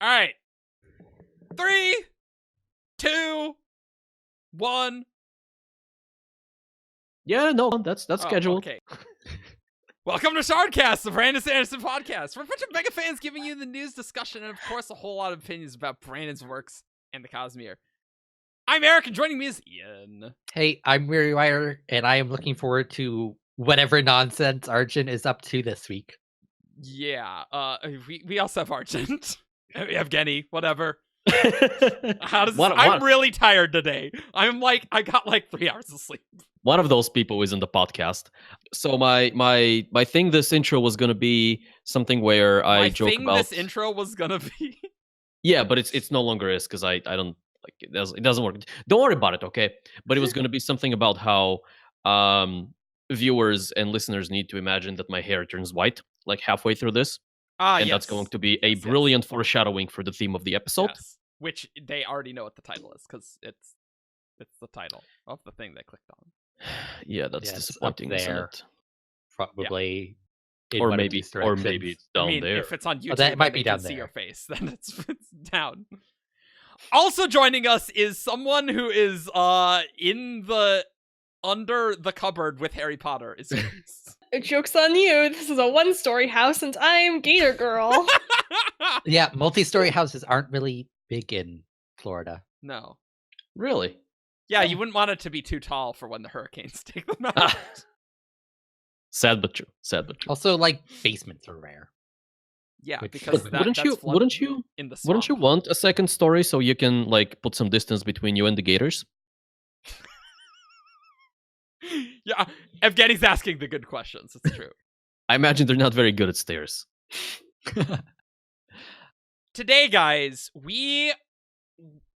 All right. 3, 2, 1. Yeah, no, that's scheduled. Okay. Welcome to Shardcast, the Brandon Sanderson podcast. We're a bunch of mega fans giving you the news, discussion, and of course a whole lot of opinions about Brandon's works and the Cosmere. I'm Eric, and joining me is Ian. Hey, I'm WeiryWriter, and I am looking forward to whatever nonsense Argent is up to this week. Yeah, we also have Argent. Evgeni, whatever. I'm really tired today. I got like 3 hours of sleep. One of those people is in the podcast. So my thing this intro was gonna be something where I joke about. This intro was gonna be. Yeah, but it's no longer is because I don't like it. It doesn't work. Don't worry about it, okay? But it was gonna be something about how viewers and listeners need to imagine that my hair turns white like halfway through this. And that's going to be a brilliant foreshadowing for the theme of the episode. Yes. Which they already know what the title is, because it's the title of the thing they clicked on. Yeah, that's disappointing, isn't it? Probably. Yeah. Or maybe it's down there. If it's on YouTube, that might be down there. See your face, then it's down. Also joining us is someone who is under the cupboard with Harry Potter. Joke's on you. This is a 1-story house, and I'm Gator Girl. Yeah, multi-story houses aren't really big in Florida. No. Really? Yeah, you wouldn't want it to be too tall for when the hurricanes take them out. Sad but true. Also, like, basements are rare. Yeah, because wouldn't you in the swamp. Wouldn't you want a second story so you can like put some distance between you and the gators? Yeah, Evgeni's asking the good questions. It's true. I imagine they're not very good at stairs. Today, guys, we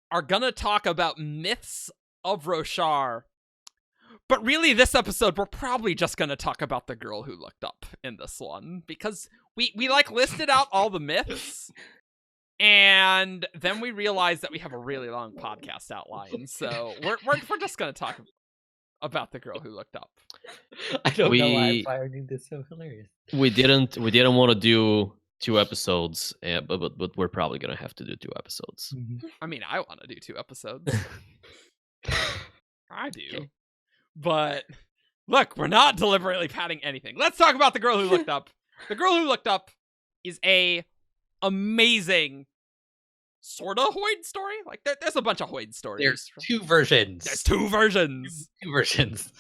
are gonna talk about myths of Roshar. But really, this episode, we're probably just gonna talk about the girl who looked up in this one. Because we like listed out all the myths. And then we realized that we have a really long podcast outline. So we're just gonna talk about the girl who looked up. I don't know why I'm finding this so hilarious. We didn't want to do 2 episodes, but we're probably gonna have to do 2 episodes. Mm-hmm. I mean, I want to do 2 episodes. I do. But look, we're not deliberately padding anything. Let's talk about the girl who looked up. The girl who looked up is a amazing sorta Hoid story. Like there's a bunch of Hoid stories. There's 2 versions. There's 2 versions. 2 versions.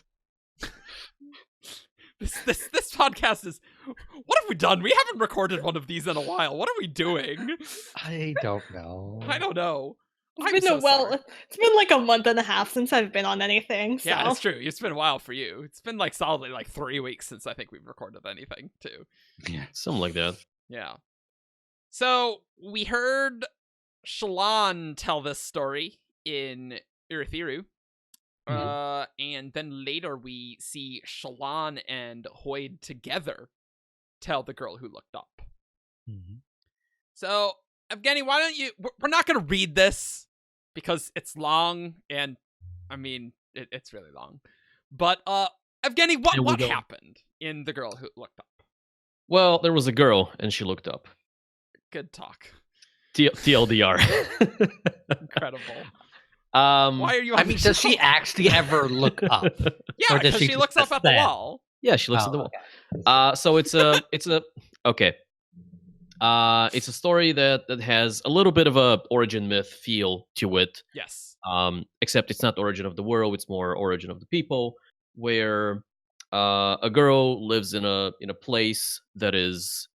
This podcast is. What have we done? We haven't recorded one of these in a while. What are we doing? I don't know. I don't know. It's been like a month and a half since I've been on anything. So. Yeah, that's true. It's been a while for you. It's been like solidly like 3 weeks since I think we've recorded anything too. Yeah, something like that. Yeah. So we heard Shallan tell this story in Urithiru. And then later we see Shallan and Hoid together tell the girl who looked up. Mm-hmm. So, Evgeni, why don't you... We're not going to read this because it's long, and, I mean, it's really long. But, Evgeni, what happened in the girl who looked up? Well, there was a girl, and she looked up. Good talk. TLDR. Incredible. Why are you? I mean, does she actually ever look up? Yeah, because she looks up at the wall. Yeah, she looks at the wall. Okay. So it's a okay. It's a story that has a little bit of a origin myth feel to it. Yes. Except it's not origin of the world; it's more origin of the people. Where a girl lives in a place that is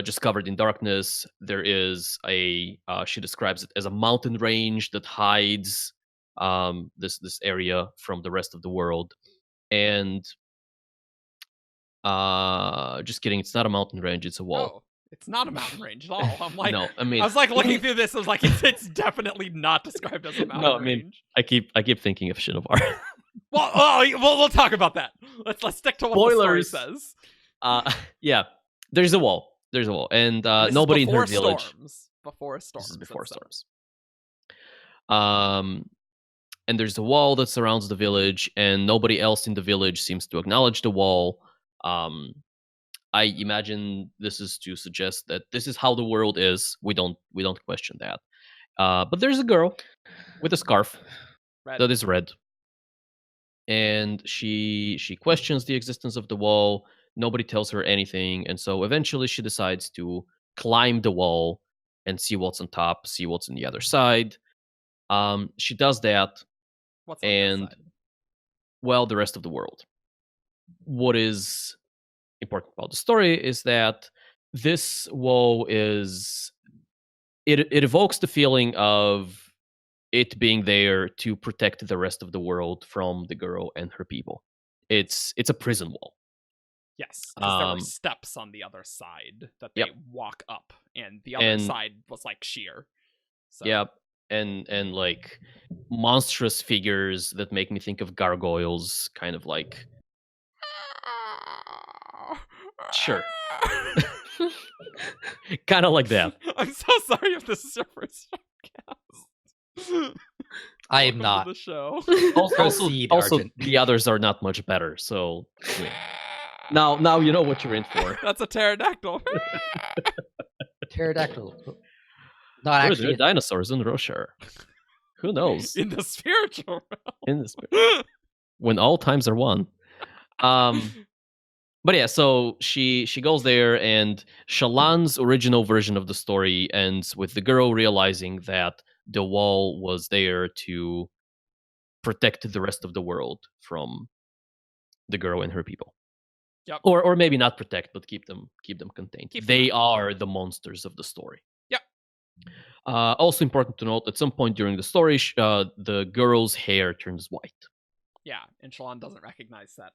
just covered in darkness. There is she describes it as a mountain range that hides this area from the rest of the world. And just kidding, it's not a mountain range, it's a wall. Oh, it's not a mountain range at all. I'm like, no, I mean, I was like looking through this. I was like, it's definitely not described as a mountain range. I keep thinking of Shinovar. We'll talk about that. Let's stick to what the story says. Yeah. There's a wall, and nobody in her village. Before storms. This is before storms. And there's a wall that surrounds the village, and nobody else in the village seems to acknowledge the wall. I imagine this is to suggest that this is how the world is. We don't question that. But there's a girl with a scarf Red. that is red, and she questions the existence of the wall. Nobody tells her anything, and so eventually she decides to climb the wall and see what's on top, see what's on the other side. She does that, What's on this and side? well, the rest of the world. What is important about the story is that this wall is it evokes the feeling of it being there to protect the rest of the world from the girl and her people. It's a prison wall. Yes, because there were Um, steps on the other side that Yep. they walk up, and the other And- side was like sheer. So. Yeah, and like monstrous figures that make me think of gargoyles, kind of like Sure. kind of like that. I'm so sorry if this is your first podcast. I am Welcome not. to the show. Also, Proceed, also Argent. the others are not much better. So now you know what you're in for. That's a pterodactyl. Pterodactyl. Not Or there actually. are dinosaurs in Roshar. Who knows? In the spiritual In this realm. when all times are one. But yeah, so she goes there, and Shallan's original version of the story ends with the girl realizing that the wall was there to protect the rest of the world from the girl and her people. Yep. Or maybe not protect, but keep them contained. Keep them They are the monsters of the story. Yep. Also important to note, at some point during the story, the girl's hair turns white. Yeah, and Shallan doesn't recognize that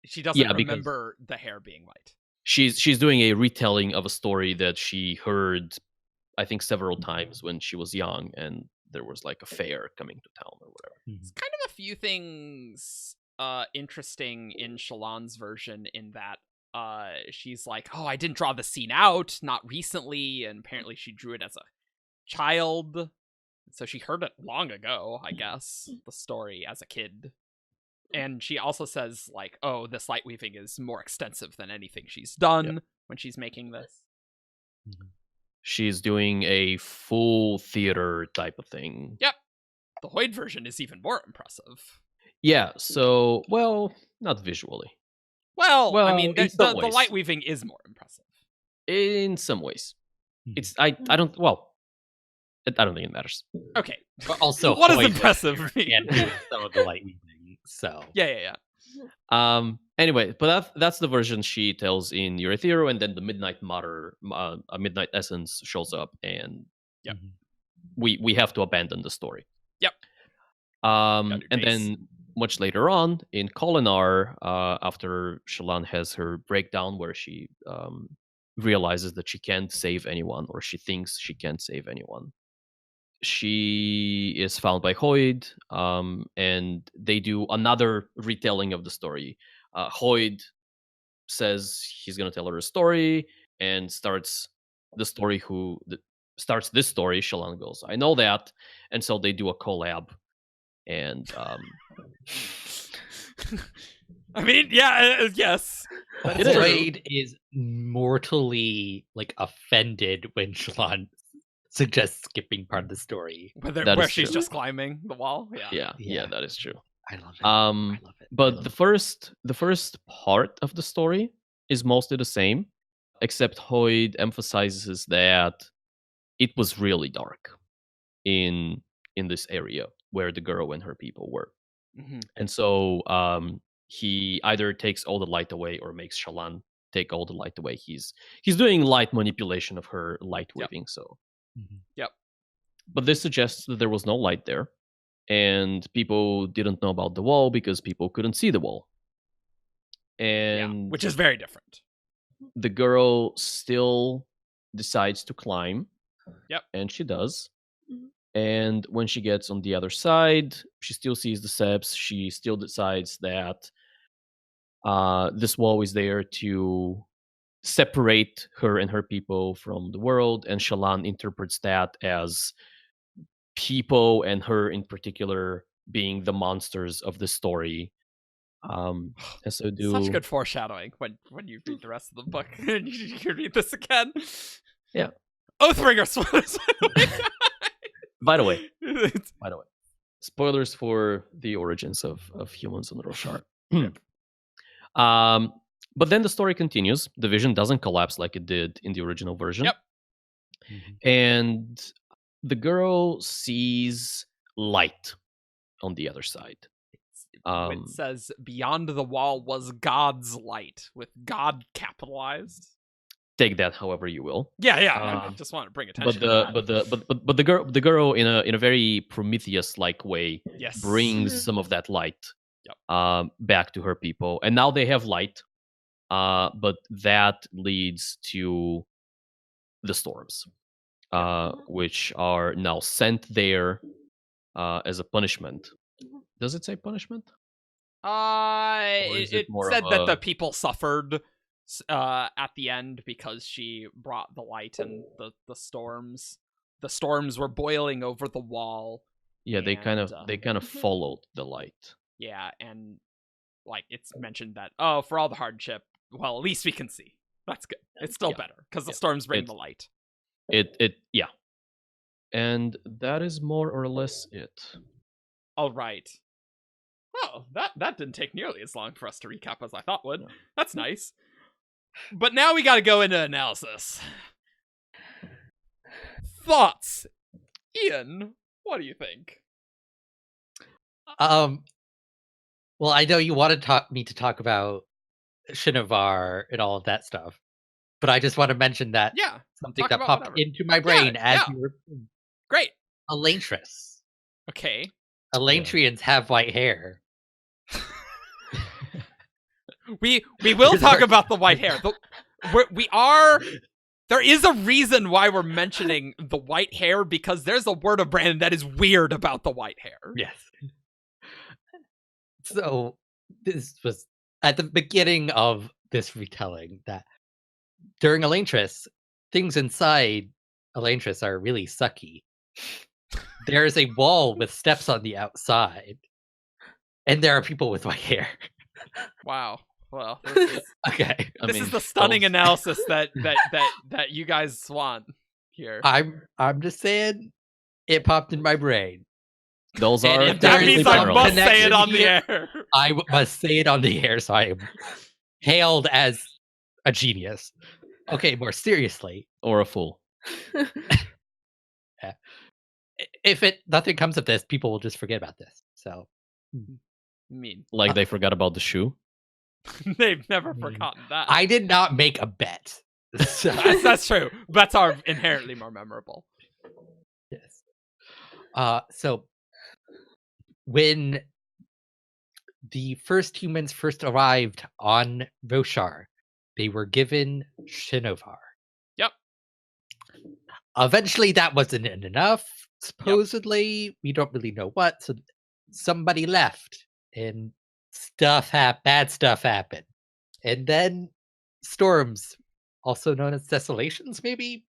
she doesn't Yeah, because- remember the hair being white. She's doing a retelling of a story that she heard, I think, several times when she was young, and there was like a fair coming to town or whatever. It's kind of a few things interesting in Shallan's version, in that she's like, oh, I didn't draw the scene out, not recently, and apparently she drew it as a child, so she heard it long ago, I guess, the story as a kid. And she also says, like, oh, this light weaving is more extensive than anything she's done when she's making this. She's doing a full theater type of thing. Yep. The Hoid version is even more impressive. Yeah, so, well, not visually. Well, I Well, mean, in the some ways. light weaving is more impressive. In some ways. Mhm. It's, I don't, well, I don't think it matters. Okay. But also, What does Hoid impressive mean? and do some of the light weaving. So Yeah. Anyway, but that's the version she tells in Eurythero, and then the Midnight Mother, a Midnight Essence shows up, and Yep. we have to abandon the story. Yep. And days. then much later on in Kolinar, after Shallan has her breakdown where she realizes that she can't save anyone, or she thinks she can't save anyone, she is found by Hoid, and they do another retelling of the story. Hoid says he's going to tell her a story and starts the story. Starts this story? Shallan goes, I know that, and so they do a collab, and I mean, yeah, yes. That's It is. true. Hoid is mortally offended when Shallan suggests skipping part of the story. That Where is she's true. just climbing the wall. Yeah. yeah, that is true. I love it. Um, I love it. I But love the it. first part of the story is mostly the same, except Hoid emphasizes that it was really dark in this area where the girl and her people were, Mhm. and so he either takes all the light away or makes Shallan take all the light away. He's doing light manipulation of her light Yep. weaving. So, Mhm. but this suggests that there was no light there, and people didn't know about the wall because people couldn't see the wall. And Which is very different. the girl still decides to climb. Yep. And she does. Mhm. And when she gets on the other side, she still sees the steps. She still decides that this wall is there to separate her and her people from the world. And Shallan interprets that as people, and her in particular, being the monsters of the story, And so do Such good foreshadowing when you read the rest of the book and you read this again. Yeah. Oathbringer spoilers. By the way, spoilers for the origins of humans on Roshar. But then the story continues. The vision doesn't collapse like it did in the original version. Yep. And the girl sees light on the other side. It says, beyond the wall was God's light, with God capitalized. Take that however you will. Yeah. I just want to bring attention. But the girl in a very Prometheus-like way brings some of that light back to her people, and now they have light. But that leads to the storms, which are now sent there as a punishment. Does it say punishment? It said that the people suffered at the end because she brought the light and the storms. The storms were boiling over the wall. Yeah, they kind of followed the light. Yeah, and like it's mentioned that for all the hardship, well, at least we can see. That's good. It's still better because the storms bring the light. Yeah. And that is more or less it. All right. Oh, that didn't take nearly as long for us to recap as I thought would. That's nice. But now we got to go into analysis. Thoughts, Ian? What do you think? Well, I know you wanted me to talk about Shinovar and all of that stuff, but I just want to mention that something that popped into my brain as you were great. Elantris. Okay. Elantrians have white hair. We will talk about the white hair. There is a reason why we're mentioning the white hair, because there's a word of Brandon that is weird about the white hair. Yes. So this was at the beginning of this retelling that during Elantris, things inside Elantris are really sucky. There is a wall with steps on the outside, and there are people with white hair. Wow. Well, this is, okay. This is the stunning analysis that you guys want here. I'm just saying, it popped in my brain. Those are. That means I must say it on the air. I must say it on the air, so I am hailed as a genius. Okay, more seriously, or a fool. If nothing comes of this, people will just forget about this. So, like they forgot about the shoe. They've never forgotten that. I did not make a bet. So. That's true. Bets are inherently more memorable. Yes. So when the first humans first arrived on Roshar, they were given Shinovar. Yep. Eventually, that wasn't enough. Supposedly, we don't really know what. So somebody left, and bad stuff happened. And then storms, also known as desolations, maybe?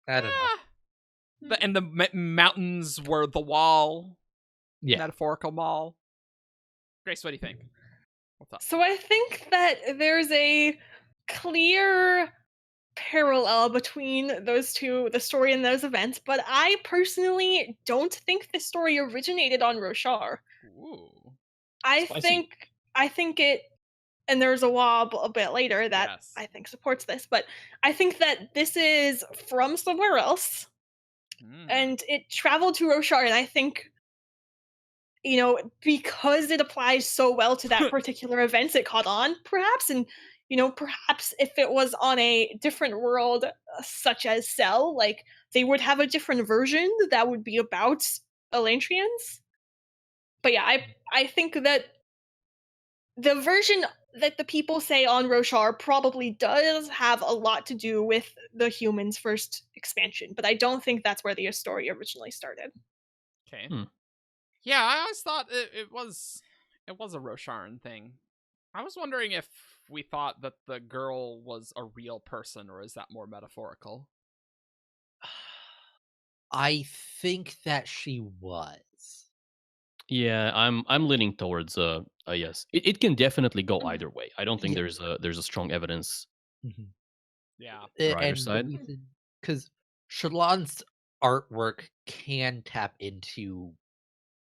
I don't know. And the mountains were the wall. Yeah. Metaphorical mall. Grace, what do you think? What's up? So I think that there's a clear parallel between those two, the story and those events, but I personally don't think the story originated on Roshar. Ooh. I think it, and there's a wob a bit later that I think supports this, but I think that this is from somewhere else, and it traveled to Roshar, and I think, because it applies so well to that particular event, it caught on, perhaps, and, perhaps if it was on a different world, such as Cell, like, they would have a different version that would be about Elantrians. But yeah, I think that the version that the people say on Roshar probably does have a lot to do with the humans' first expansion, but I don't think that's where the story originally started. Okay. Yeah, I always thought it was a Rosharan thing. I was wondering if we thought that the girl was a real person, or is that more metaphorical? I think that she was. Yeah, I'm leaning towards Yes, it can definitely go Mhm. either way. I don't think Yeah. there's a strong evidence Mhm. Yeah. for either And the side. reason, because Shallan's artwork can tap into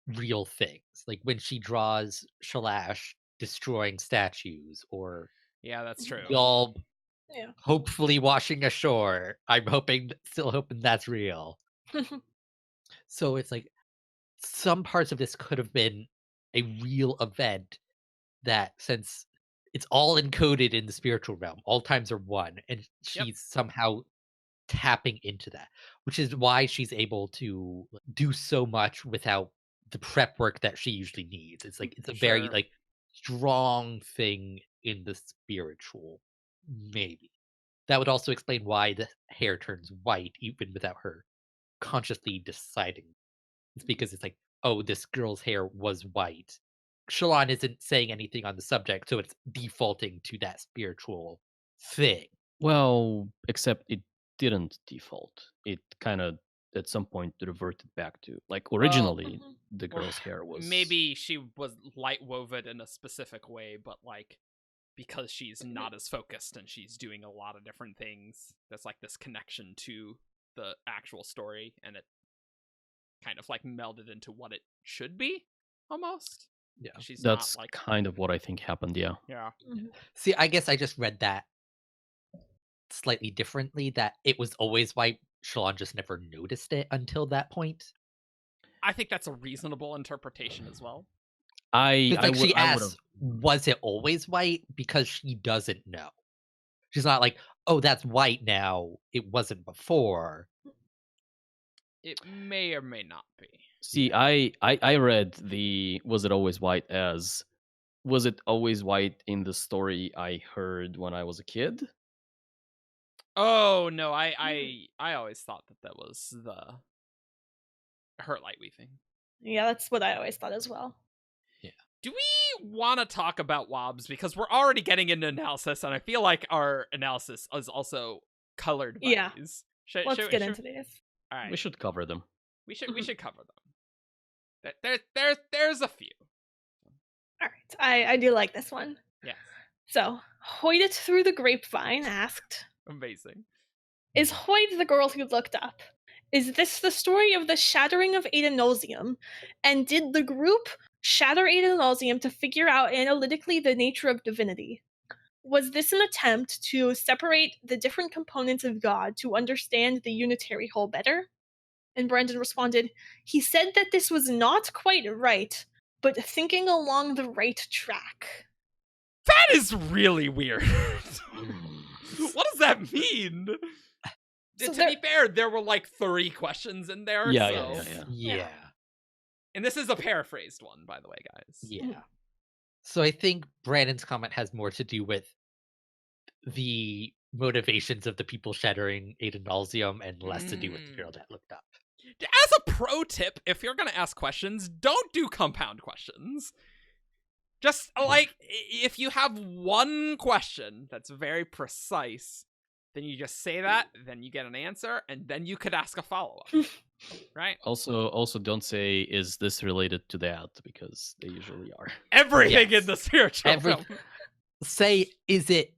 real things, like when she draws Shalash destroying statues, or Yeah, that's true. Yulb Yeah. hopefully washing ashore. I'm still hoping that's real. So it's like some parts of this could have been a real event that, since it's all encoded in the spiritual realm, all times are one, and Yep. she's somehow tapping into that, which is why she's able to do so much without the prep work that she usually needs. It's like it's a very Sure. like strong thing in the spiritual. Maybe that would also explain why the hair turns white even without her consciously deciding. It's because it's like, oh, this girl's hair was white. Shallan isn't saying anything on the subject, so it's defaulting to that spiritual thing. Well, except it didn't default. It kind of at some point reverted back to, like, originally Mhm. the Well, girl's hair was maybe she was light woven in a specific way, but like because she's not as focused and she's doing a lot of different things, there's like this connection to the actual story, and it kind of like melded into what it should be almost. Yeah. She's that's not like kind of what I think happened. Yeah. yeah. Mhm. See, I guess I just read that slightly differently, that it was always white. Shallan just never noticed it until that point. I think that's a reasonable interpretation as well. Because like she I would have. asks, was it always white? Because she doesn't know. She's not like, oh, that's white now. It wasn't before. It may or may not be. See, I read the "Was it always white" as "Was it always white" in the story I heard when I was a kid. Oh no, I always thought that was the her light weaving. Yeah, that's what I always thought as well. Do we want to talk about WOBs? Because we're already getting into analysis, and I feel like our analysis is also colored by Yeah. these. Let's get into these. All right, We should cover them. we should cover them. There's a few. All right, I do like this one. Yes, So, Hoid through the grapevine asked, amazing. is Hoid the girl who looked up? Is this the story of the shattering of Adenosium? And did the group shatter Adenosium to figure out analytically the nature of divinity? Was this an attempt to separate the different components of God to understand the unitary whole better? And Brandon responded, he said that this was not quite right, but thinking along the right track. That is really weird. What does that mean? So To be fair, there were like 3 questions in there. Yeah, so... yeah. Yeah. And this is a paraphrased one, by the way, guys. Yeah. So I think Brandon's comment has more to do with the motivations of the people shattering Adenosium and less to do with the girl that looked up. As a pro tip, if you're going to ask questions, don't do compound questions. Just like if you have one question that's very precise, then you just say that, then you get an answer, and then you could ask a follow-up. Right? Also, don't say, "Is this related to that?" because they usually are. Everything Yes. in the spiritual realm. Say, is it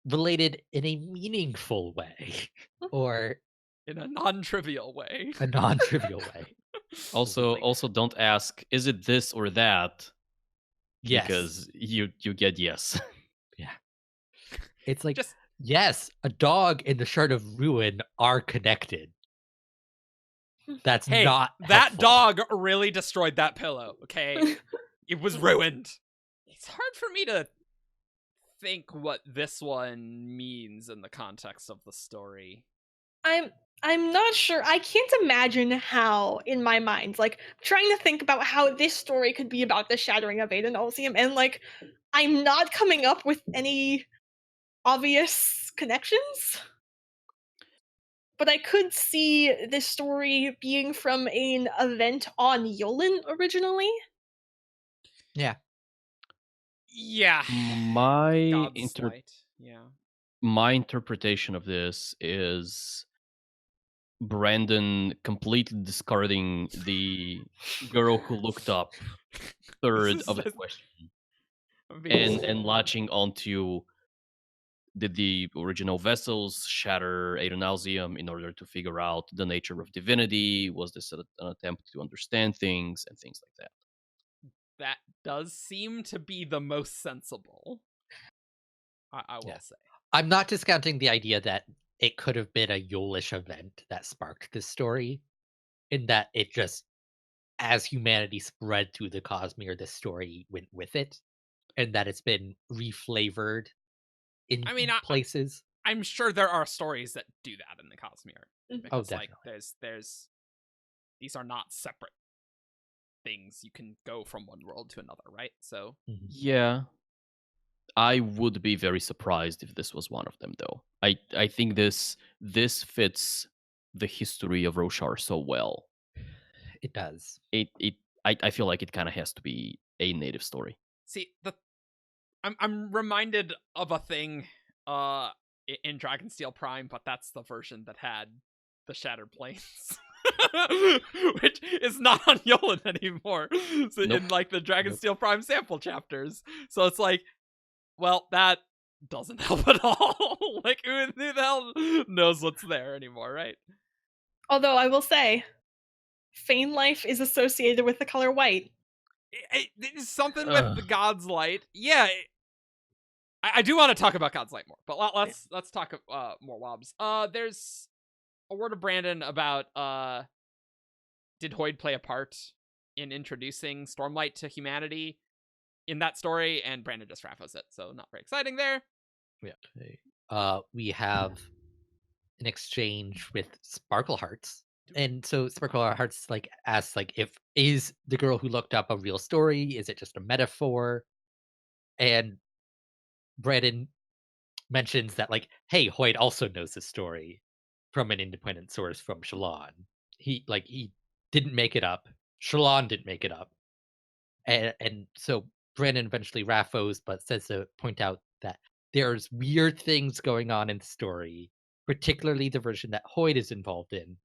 related in a meaningful way or In a non-trivial way. a non-trivial way? Also, don't ask, "Is it this or that?" Yes. Because you get yes. It's like, Just yes, a dog and the Shard of Ruin are connected. That's hey, not that helpful. dog really destroyed that pillow, okay? It was ruined. It's hard for me to think what this one means in the context of the story. I'm not sure. I can't imagine how, in my mind, like trying to think about how this story could be about the shattering of Adenosium, and like I'm not coming up with any obvious connections. But I could see this story being from an event on Yolan originally. Yeah. My God's light. Yeah. my interpretation of this is Brandon completely discarding the girl who looked up third of the question and latching onto did the original vessels shatter Aeronausium in order to figure out the nature of divinity? Was this an attempt to understand things and things like that? That does seem to be the most sensible. I will say. I'm not discounting the idea that it could have been a Yolish event that sparked this story, in that it just, as humanity spread through the Cosmere, this story went with it, and that it's been reflavored in places. I'm sure there are stories that do that in the Cosmere. Because, definitely. there's these are not separate things. You can go from one world to another, right? So yeah, I would be very surprised if this was one of them, though. I think this fits the history of Roshar so well. It does. I feel like it kind of has to be a native story. See, I'm reminded of a thing in Dragonsteel Prime, but that's the version that had the Shattered Plains. Which is not on Yolan anymore. So Nope. in like the Dragonsteel Prime sample chapters. So it's like, well, that doesn't help at all. Like, who the hell knows what's there anymore, right? Although I will say, Fane life is associated with the color white. It's something with the God's Light. Yeah, I do want to talk about God's Light more, but let's talk more Wobs. There's a word of Brandon about did Hoid play a part in introducing Stormlight to humanity in that story, and Brandon just raffles it, so not very exciting there. Yeah. We have an exchange with Sparkle Hearts. And so Sparkle Hearts like asks like, if is the girl who looked up a real story? Is it just a metaphor? And Brandon mentions that like, hey, Hoid also knows the story from an independent source from Shallan. He didn't make it up. Shallan didn't make it up. And so Brandon eventually raffos, but says to point out that there's weird things going on in the story, particularly the version that Hoid is involved in.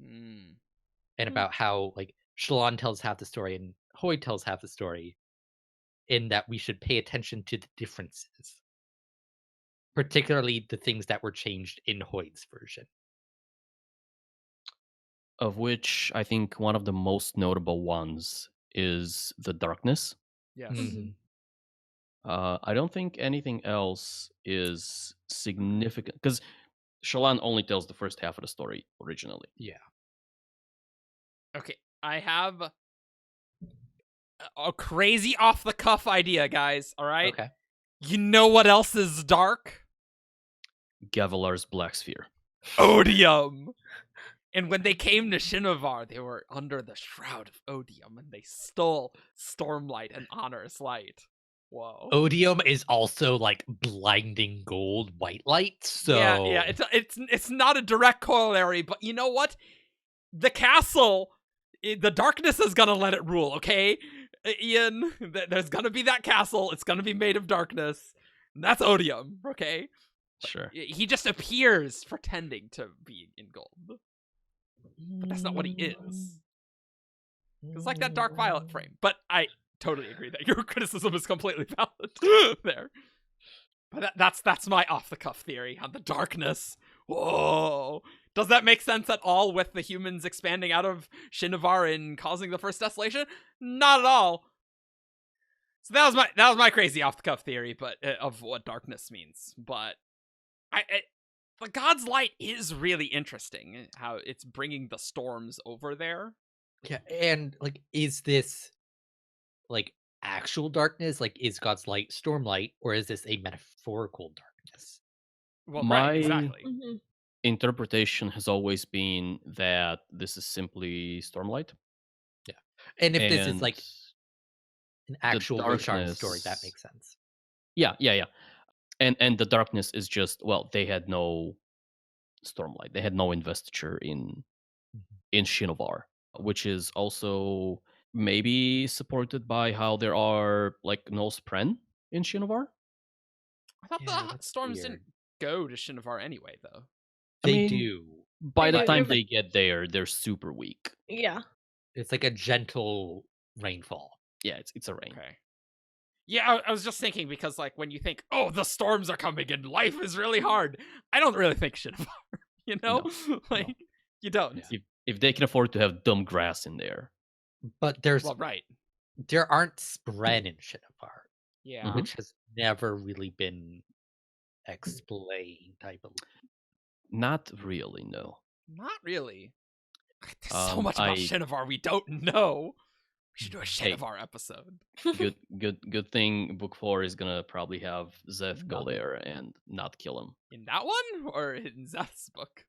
And about how like Shallan tells half the story and Hoid tells half the story, in that we should pay attention to the differences, particularly the things that were changed in Hoid's version. Of which I think one of the most notable ones is the darkness. Yes. I don't think anything else is significant because Shallan only tells the first half of the story originally. Yeah. Okay, I have a crazy off the cuff idea, guys. All right. Okay. You know what else is dark? Gavilar's Black Sphere. Odium. And when they came to Shinovar, they were under the shroud of Odium, and they stole Stormlight and Honor's Light. Whoa. Odium is also like blinding gold white light. So yeah, it's not a direct corollary, but you know what? The castle, the darkness is gonna let it rule. Okay, Ian, there's gonna be that castle. It's gonna be made of darkness. And that's Odium. Okay. Sure. He just appears pretending to be in gold. But that's not what he is. It's like that Dark Violet frame. But I totally agree that your criticism is completely valid there. But that's my off-the-cuff theory on the darkness. Whoa. Does that make sense at all with the humans expanding out of Shinovar and causing the first desolation? Not at all. So that was my crazy off-the-cuff theory, but of what darkness means. But the God's Light is really interesting, how it's bringing the storms over there. Yeah, and like, is this like actual darkness? Like, is God's Light Stormlight, or is this a metaphorical darkness? Well, My right, exactly. interpretation has always been that this is simply Stormlight. Yeah, and if this is like an actual Roshar story, that makes sense. Yeah. And the darkness is just, well, they had no Stormlight. They had no investiture in Shinovar, which is also maybe supported by how there are like no Spren in Shinovar. I thought the storms didn't go to Shinovar anyway, though. They do. By the But time if- they get there, they're super weak. Yeah. It's like a gentle rainfall. Yeah, it's a rain. Okay. Yeah, I was just thinking because, like, when you think, oh, the storms are coming and life is really hard, I don't really think shit of art, you know? Like, you don't. Yeah. If they can afford to have dumb grass in there. But Well, right. there aren't spread in Shadowfar, Yeah. Mhm. which has never really been explained, I believe. Not really, no. Not really. There's so much I- about Shinovar we don't know. We should do a Hey. Shinovar episode. Good thing book 4 is gonna probably have Zeth go Not- there and not kill him. In that one? Or in Zeth's book?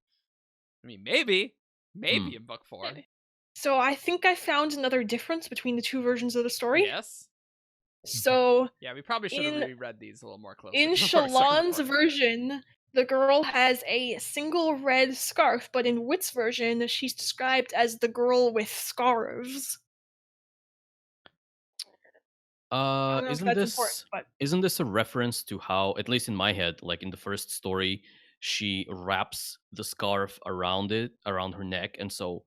I mean, maybe. Maybe in book 4. Maybe. So I think I found another difference between the two versions of the story. Yes. So Yeah, we probably should have In- reread these a little more closely. in before we start Shallan's recording. version, the girl has a single red scarf, but in Wit's version, she's described as the girl with scarves. I don't know if Isn't that's this important, but isn't this a reference to how, at least in my head, like in the first story, she wraps the scarf around her neck, and so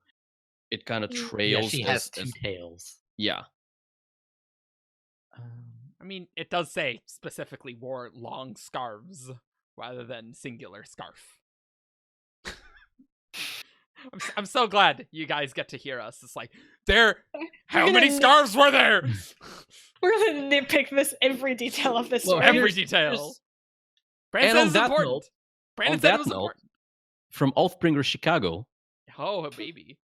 it kind of Mm. Yeah, trails. she has two tails. Yeah. I mean, it does say specifically wore long scarves rather than singular scarf. I'm so glad you guys get to hear us. It's like, how gonna many nit- scarves were there? we're gonna nitpick this every detail of this Well, story. Every here's- detail. here's- Brandon and said on it's that important. note- Brandon on said it that was note- important. From Oathbringer Chicago. Oh, baby.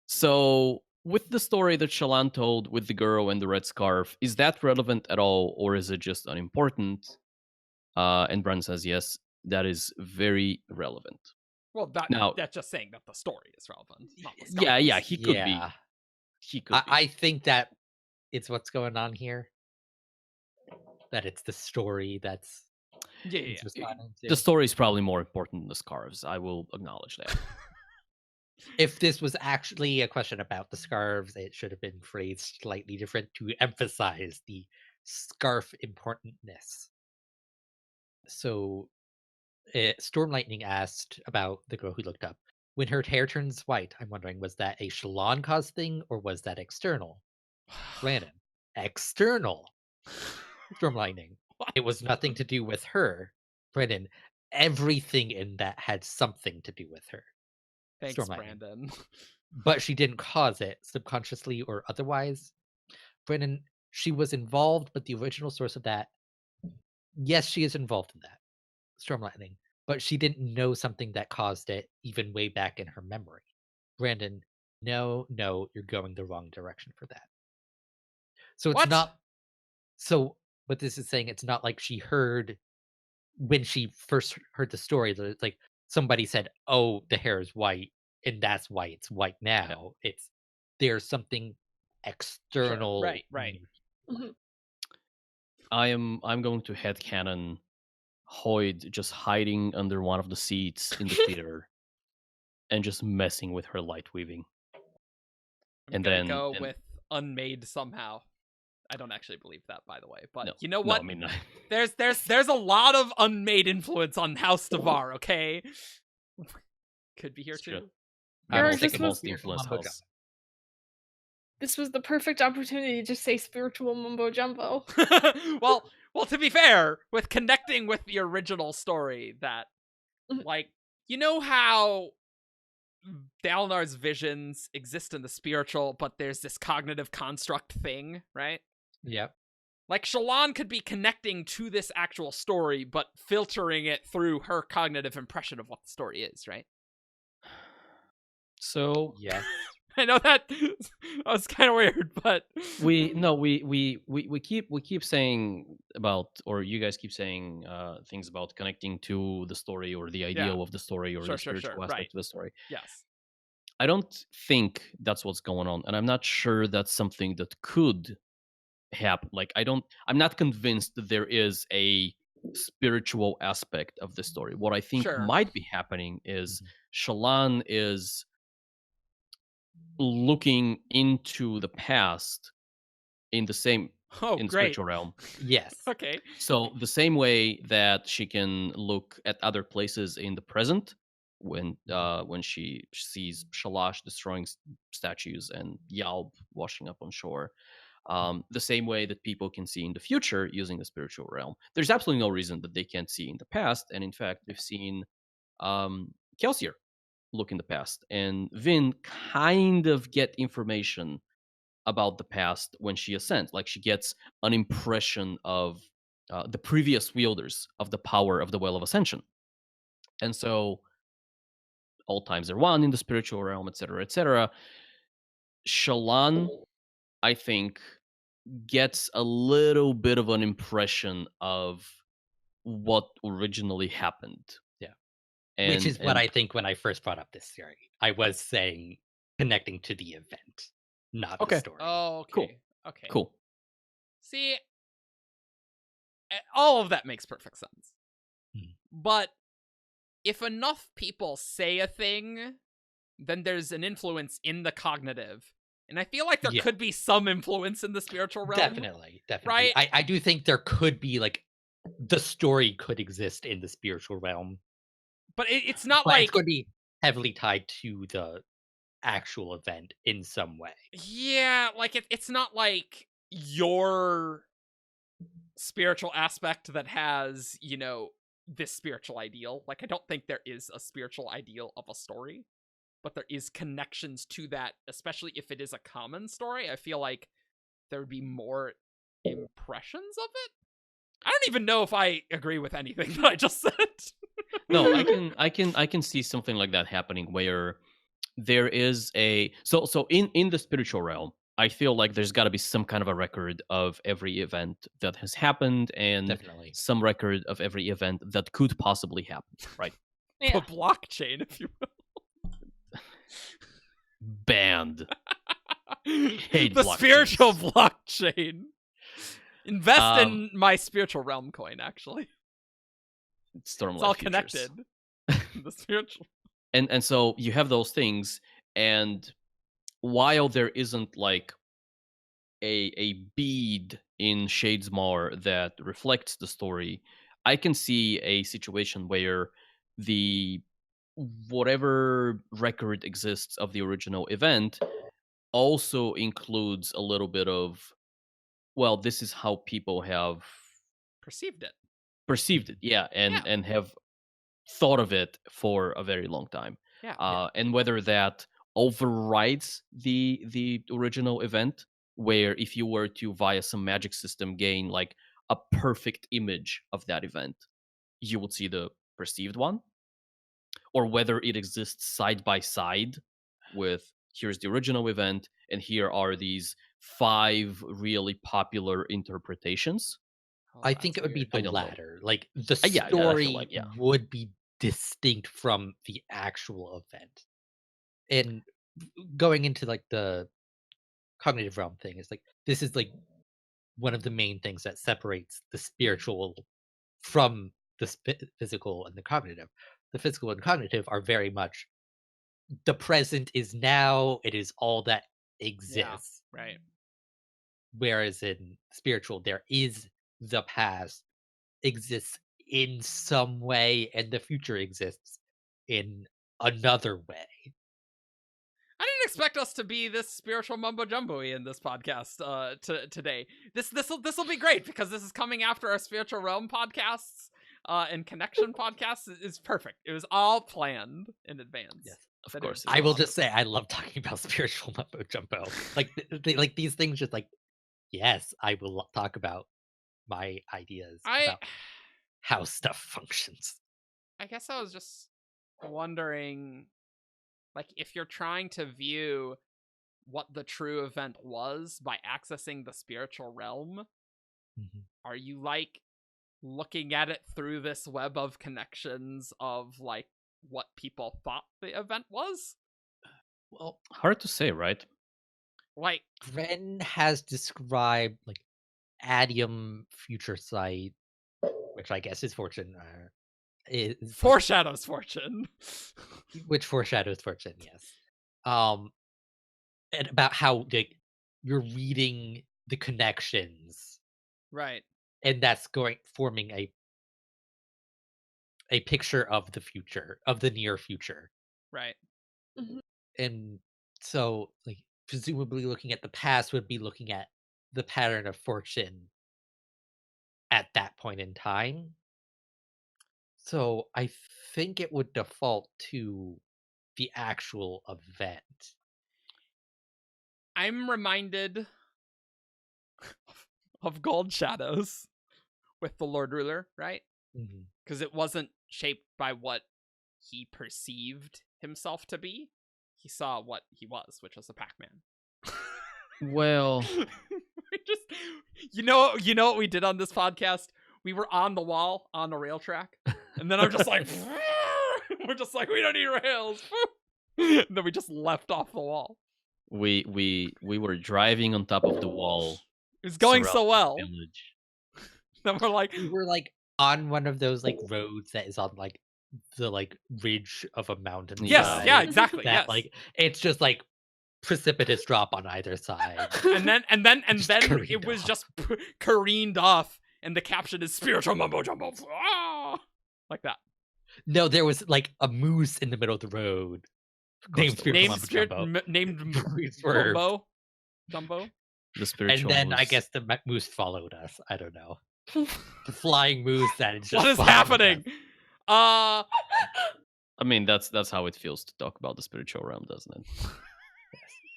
So, with the story that Shallan told with the girl and the red scarf, is that relevant at all, or is it just unimportant? And Brandon says, yes, that is very relevant. Well, Now- that's just saying that the story is relevant. Not the Yeah, scarves. he could be. Yeah. He could be. I think that it's what's going on here. That it's the story that's Yeah. he's responding to. The story is probably more important than the scarves. I will acknowledge that. If this was actually a question about the scarves, it should have been phrased slightly different to emphasize the scarf importantness. So, Storm Lightning asked about the girl who looked up. When her hair turns white, I'm wondering, was that a Shallan caused thing or was that external? Brandon, external. Storm Lightning. It was nothing to do with her. Brandon, everything in that had something to do with her. Thanks, Storm Lightning. Brandon. But she didn't cause it, subconsciously or otherwise. Brandon, she was involved, but the original source of that, yes, she is involved in that. Storm Lightning. But she didn't know something that caused it even way back in her memory. Brandon, no, you're going the wrong direction for that. So it's What? not. So what this is saying, it's not like she heard when she first heard the story that it's like somebody said, "Oh, the hair is white, and that's why it's white now." It's there's something external. right. I'm going to headcanon Hoid just hiding under one of the seats in the theater and just messing with her light weaving. I'm And gonna then- go and- with unmade somehow. I don't actually believe that, by the way. But No, you know no, what? I mean, There's a lot of unmade influence on House Devar, okay? Could be here It's true. too. I'm Eric, also this the was- most influence Mumbo house. This was the perfect opportunity to just say spiritual mumbo jumbo. well, to be fair, with connecting with the original story, that Mhm. like you know how Dalnar's visions exist in the spiritual, but there's this cognitive construct thing, right? Yep. Like Shallan could be connecting to this actual story, but filtering it through her cognitive impression of what the story is, right? So Yes. I know that was kind of weird, but we keep saying about, or you guys keep saying things about connecting to the story or the ideal of the story or Sure, the spiritual aspect right. of the story. yes. I don't think that's what's going on, and I'm not sure that's something that could happen. Like I'm not convinced that there is a spiritual aspect of the story. What I think Sure. might be happening is Shallan is looking into the past in the same Oh, in the great. spiritual realm. Yes. Okay. So the same way that she can look at other places in the present, when she sees Shalash destroying statues and Yalb washing up on shore. The same way that people can see in the future using the spiritual realm. There's absolutely no reason that they can't see in the past. And in fact, we've seen Kelsier look in the past, and Vin kind of get information about the past when she ascends. Like, she gets an impression of the previous wielders of the power of the Well of Ascension. And so all times are one in the spiritual realm, etc., etc. Shallan, I think, gets a little bit of an impression of what originally happened. Yeah. And, Which is what I think when I first brought up this theory. I was saying connecting to the event, not Okay. the story. Oh, okay. Cool. Okay. Cool. See, all of that makes perfect sense. Hmm. But if enough people say a thing, then there's an influence in the cognitive. And I feel like there Yeah. could be some influence in the spiritual realm. Definitely. Right? I do think there could be, like, the story could exist in the spiritual realm, But it's not but it's like... going to be heavily tied to the actual event in some way. Yeah, like it's not like your spiritual aspect that has, you know, this spiritual ideal. Like, I don't think there is a spiritual ideal of a story, but there is connections to that, especially if it is a common story. I feel like there would be more impressions of it. I don't even know if I agree with anything that I just said. No, I can see something like that happening where there is a so in the spiritual realm, I feel like there's got to be some kind of a record of every event that has happened, and Definitely. some record of every event that could possibly happen, right? Yeah. The blockchain, if you Banned. will. Hate The blockchains. spiritual blockchain. Invest in Um, my spiritual realm coin, actually. Stormlight It's all Futures. connected. The spiritual. And so you have those things, and while there isn't like a bead in Shadesmar that reflects the story, I can see a situation where the whatever record exists of the original event also includes a little bit of, well, this is how people have Perceived it. perceived it, yeah, and have thought of it for a very long time. Yeah. And whether that overrides the original event, where if you were to via some magic system gain like a perfect image of that event, you would see the perceived one, or whether it exists side by side with, here's the original event and here are these 5 really popular interpretations. Oh, I that's think it would be weird. the I don't know. latter. Like, the Yeah, I feel story like, yeah. would be distinct from the actual event. And going into, like, the cognitive realm thing, is like, this is, like, one of the main things that separates the spiritual from the physical and the cognitive. The physical and cognitive are very much the present is now, it is all that exists. Right. Whereas in spiritual, there is the past exists in some way, and the future exists in another way. I didn't expect us to be this spiritual mumbo jumbo in this podcast today. This will be great, because this is coming after our spiritual realm podcasts and connection podcasts is perfect. It was all planned in advance. Yes, of That course is it I will awesome. just say I love talking about spiritual mumbo jumbo. Like, like these things, just like, yes, I will talk about my ideas about how stuff functions. I guess I was just wondering, like, if you're trying to view what the true event was by accessing the spiritual realm, are you like looking at it through this web of connections of like what people thought the event was? Well, Hard to say, right? Like, Gren has described, like, Adium Future Sight, which I guess is Fortune. Is foreshadows fortune. which foreshadows Fortune, yes. And about how, like, you're reading the connections, Right. and that's forming a picture of the future, of the near future. Right. And so, like, presumably looking at the past would be looking at the pattern of fortune at that point in time. So I think it would default to the actual event. I'm reminded of Gold Shadows with the Lord Ruler, right? Mhm. Because it wasn't shaped by what he perceived himself to be. He saw what he was, which was a Pac-Man. Well, We just, you know what we did on this podcast? We were on the wall on the rail track, and then I'm just like, we're just like, we don't need rails. And then we just left off the wall. we were driving on top of the wall. It was going so surrounding well. the village. Then we're like, We were like on one of those like roads that is on like the like ridge of a mountain. yes, side. yeah, exactly, That yes. like it's just like precipitous drop on either side. and then Just it careened was off. just careened off, and the caption is spiritual mumbo jumbo, like that. No, there was like a moose in the middle of the road. course there Named was. Spiritual Mumbo Jumbo. Named We swerved. Jumbo. The spiritual And then I moose. guess the moose followed us. I don't know. The flying moose that is just What is following happening? us. I mean, that's how it feels to talk about the spiritual realm, doesn't it?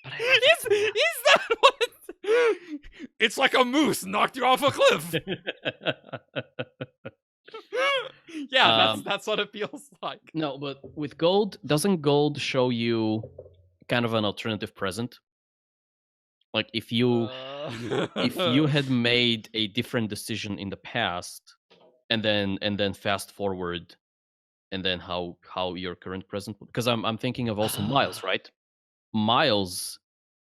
But I love it. Is that what? It's like a moose knocked you off a cliff. Yeah, that's what it feels like. No, but with gold, doesn't gold show you kind of an alternative present? Like if you had made a different decision in the past, and then fast forward, and then how your current present, because I'm thinking of also Miles, right? Miles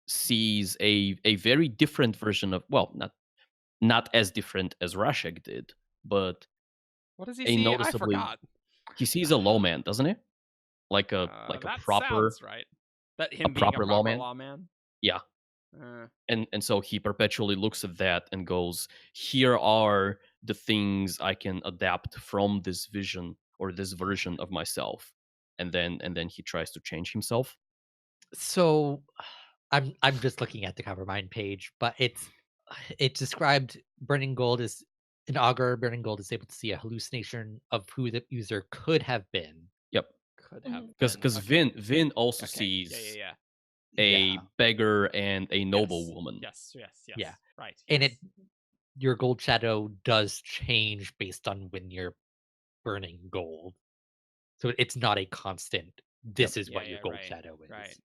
sees a very different version of, well, not as different as Rashek did, but What does he a see? I noticeably forgot. he sees a lawman, doesn't he? Like a That proper sounds right. That him being proper a proper lawman? lawman. Yeah. Uh, And so he perpetually looks at that and goes, here are the things I can adapt from this vision or this version of myself, and then he tries to change himself. So I'm just looking at the Covermind page, but it's described Burning Gold as an augur. Burning Gold is able to see a hallucination of who the user could have been. Yep. could have Because been. Vin also Okay. sees Yeah. a Yeah. beggar and a noble Yes. woman. Yes. Yeah. Right. And yes. your gold shadow does change based on when you're burning gold. So it's not a constant. This is what Yeah, your gold right, shadow is. right.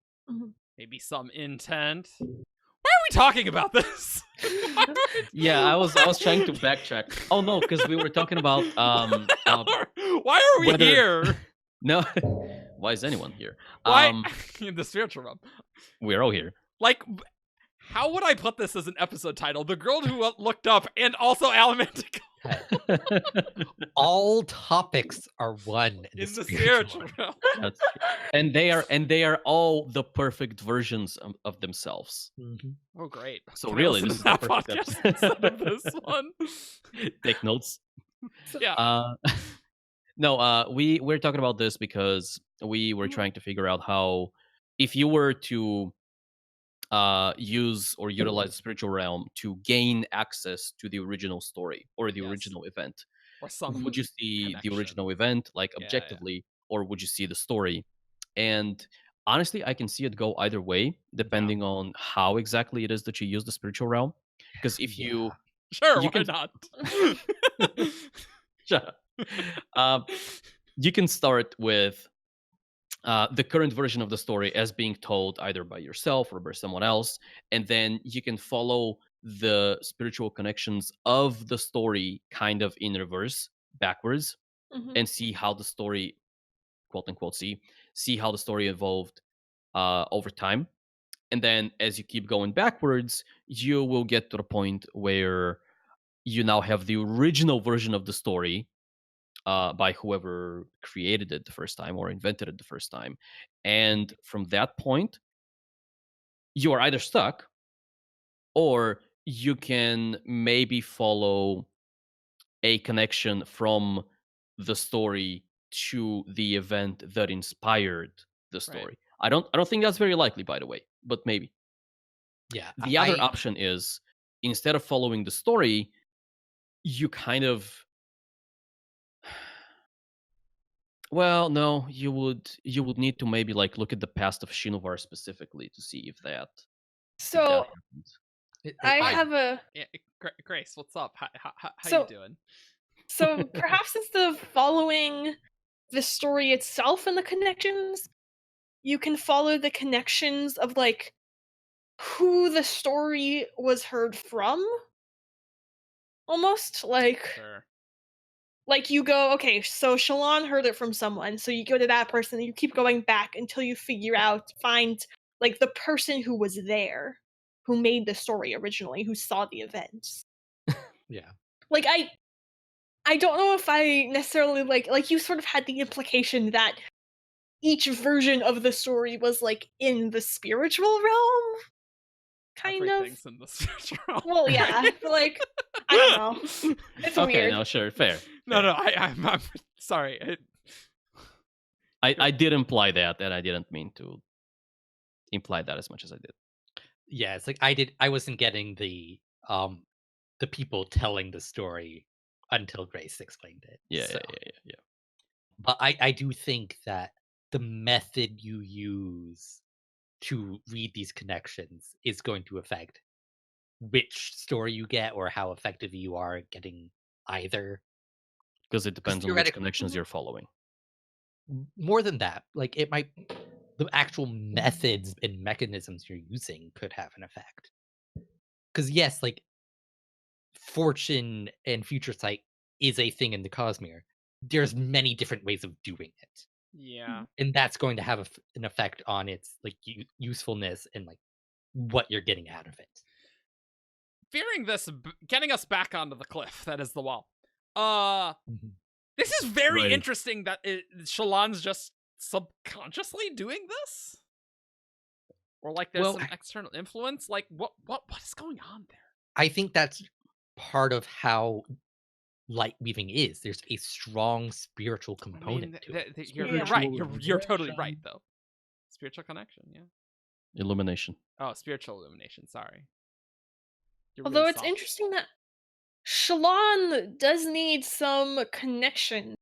Maybe some intent. Why are we talking about this? Why are we- Yeah, I was trying to backtrack. Oh no, because we were talking about Why are we whether- here? no. Why is anyone here? Why in the spiritual realm? We're all here. Like, how would I put this as an episode title? The girl who looked up, and also Allomantic All topics are one in in the the spiritual realm. realm. That's and they are all the perfect versions of themselves. Mhm. Oh, great! So Can I really, listen this to is the that perfect podcast episode. instead of this one. Take notes. Yeah. No, we're talking about this because we were trying to figure out how, if you were to use or utilize the spiritual realm to gain access to the original story or the Yes. original event, Or some. would you see the connection. original event like Yeah. objectively, or would you see the story? And honestly, I can see it go either way depending on how exactly it is that you use the spiritual realm. Because if you Sure, you why can- not? Shut up. You can start with the current version of the story as being told either by yourself or by someone else, and then you can follow the spiritual connections of the story kind of in reverse, backwards, and see how the story, quote unquote, see how the story evolved over time. And then as you keep going backwards, you will get to the point where you now have the original version of the story by whoever created it the first time or invented it the first time. And from that point, you are either stuck or you can maybe follow a connection from the story to the event that inspired the Right. story. I don't think that's very likely, by the way, but maybe. Yeah. The other option is, instead of following the story, you kind of, well, no, you would need to maybe like look at the past of Shinovar specifically to see if that So happened. I Hi. have a Yeah, Grace, what's up? How So- you doing? so perhaps instead of following the story itself and the connections, you can follow the connections of like who the story was heard from. Almost Sure. like you go, okay, so Shallan heard it from someone, so you go to that person and you keep going back until you find like the person who was there, who made the story originally, who saw the events. Yeah. Like I don't know if I necessarily like you sort of had the implication that each version of the story was like in the spiritual realm. Kind Everything's of. in the spiritual realm. Well, yeah, but like I don't know. It's Okay, weird. no, sure, fair. No, fair. I'm sorry. I did imply that, and I didn't mean to imply that as much as I did. Yeah, it's like I wasn't getting the people telling the story until Grace explained it. Yeah, so. yeah. But I do think that the method you use to read these connections is going to affect which story you get or how effective you are at getting either. Because it depends on which theoretic- connections you're following. More than that, like it might, the actual methods and mechanisms you're using could have an effect. Because yes, like fortune and future sight is a thing in the Cosmere. There's many different ways of doing it, Yeah. and that's going to have an effect on its like usefulness and like what you're getting out of it. Fearing this, getting us back onto the cliff that is the wall. This is very Right. interesting that Shallan's just subconsciously doing this, or like there's Well, some external influence. Like what is going on there? I think that's part of how light weaving is. There's a strong spiritual I mean, component to it. you're Yeah. right. You're totally right though. Spiritual connection, yeah. Illumination. Oh, spiritual illumination. Sorry. You're Although really it's soft. interesting that Shallan does need some connection